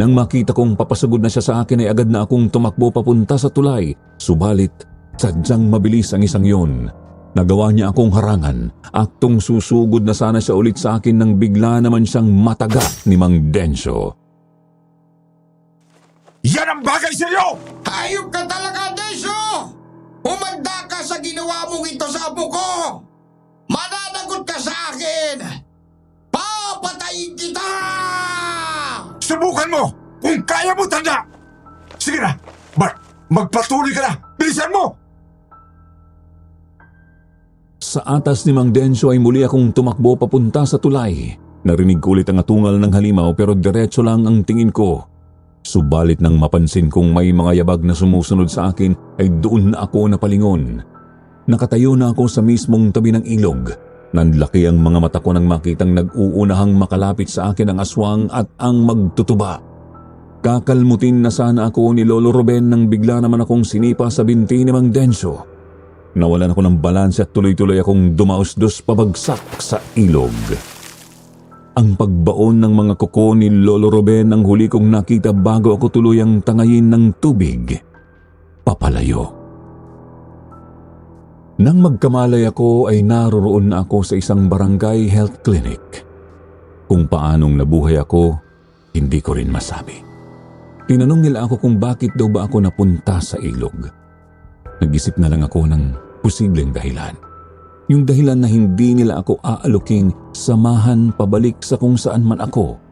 S4: Nang makita kong papasugod na siya sa akin ay agad na akong tumakbo papunta sa tulay. Subalit, sadyang mabilis ang isang yun. Nagawa niya akong harangan. Aktong susugod na sana siya ulit sa akin nang bigla naman siyang mataga ni Mang Densyo.
S5: Yan ang bagay sa iyo!
S3: Hayop ka talaga, Densyo! Umanda ka sa ginawa mong ito sa apo ko! Mananagot ka sa akin! Papatayin kita!
S5: Subukan mo kung kaya mo, tanda! Sige na, Bart, magpatuloy ka na! Bilisan mo!
S4: Sa atas ni Mang Densyo ay muli akong tumakbo papunta sa tulay. Narinig ko ulit ang atungal ng halimaw pero diretso lang ang tingin ko. Subalit nang mapansin kong may mga yabag na sumusunod sa akin ay doon na ako napalingon. Nakatayo na ako sa mismong tabi ng ilog. Nanlaki ang mga mata ko nang makitang nag-uunahang makalapit sa akin ang aswang at ang magtutuba. Kakalmutin na sana ako ni Lolo Ruben nang bigla naman akong sinipa sa binti ni Mang Densyo. Nawalan ako ng balanse at tuloy-tuloy akong dumausdos pabagsak sa ilog. Ang pagbaon ng mga kuko ni Lolo Ruben ang huli kong nakita bago ako tuluyang tangayin ng tubig. Papalayo. Nang magkamalay ako ay naroroon na ako sa isang barangay health clinic. Kung paanong nabuhay ako, hindi ko rin masabi. Tinanong nila ako kung bakit daw ba ako napunta sa ilog. Nag-isip na lang ako ng posibleng dahilan. Yung dahilan na hindi nila ako aaluking samahan pabalik sa kung saan man ako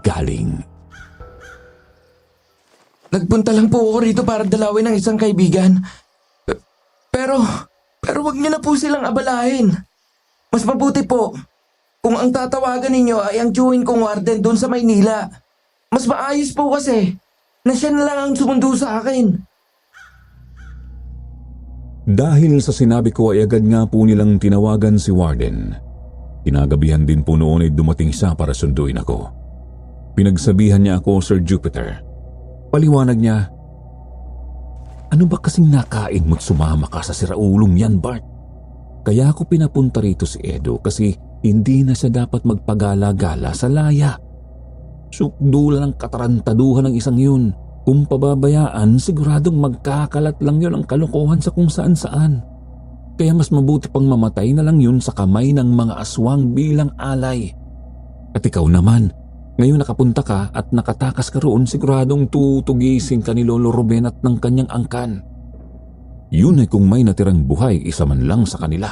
S4: galing.
S1: Nagpunta lang po ako rito para dalawin ng isang kaibigan. Pero wag niyo na po silang abalahin. Mas mabuti po kung ang tatawagan ninyo ay ang tiyuhin kong warden doon sa Maynila. Mas maayos po kasi na siya na lang ang sumundo sa akin.
S4: Dahil sa sinabi ko ay agad nga po nilang tinawagan si Warden. Kinagabihan din po noon ay dumating siya para sunduin ako. Pinagsabihan niya ako, Sir Jupiter. Paliwanag niya, ano ba kasing nakain mo't sumama ka sa siraulong yan, Bart? Kaya ako pinapunta rito si Edo kasi hindi na siya dapat magpagala-gala sa laya. Sukdula ng katarantaduhan ng isang yun. Kung pababayaan, siguradong magkakalat lang yun ang kalokohan sa kung saan-saan. Kaya mas mabuti pang mamatay na lang yun sa kamay ng mga aswang bilang alay. At ikaw naman, Ngayon nakapunta ka at nakatakas ka roon, siguradong tutugisin ka ni Lolo Ruben at ng kanyang angkan. Yun ay kung may natirang buhay isa man lang sa kanila.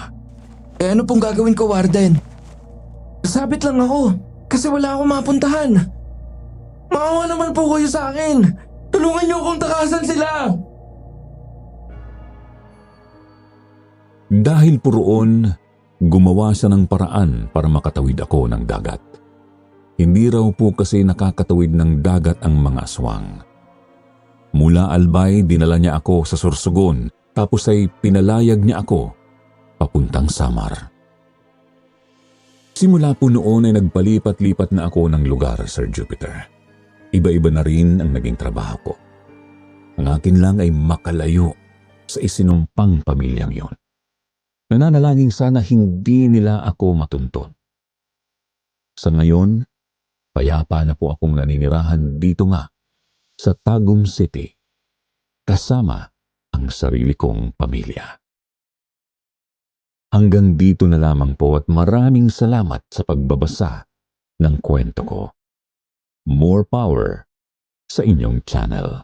S1: Eh ano pong gagawin ko, Warden? Sabit lang ako kasi wala akong mapuntahan. Maawa naman po kayo sa akin. Tulungan niyo akong takasan sila.
S4: Dahil po roon, gumawa siya ng paraan para makatawid ako ng dagat. Hindi raw po kasi nakakatawid ng dagat ang mga aswang. Mula Albay, dinala niya ako sa Sorsogon, tapos ay pinalayag niya ako papuntang Samar. Simula po noon ay nagpalipat-lipat na ako ng lugar, Sir Jupiter. Iba-iba na rin ang naging trabaho ko. Ang akin lang ay makalayo sa isinumpang pamilyang yon. Nananalangin sana hindi nila ako matuntun. Sa ngayon, payapa na po akong naninirahan dito nga sa Tagum City kasama ang sarili kong pamilya. Hanggang dito na lamang po at maraming salamat sa pagbabasa ng kwento ko. More power sa inyong channel.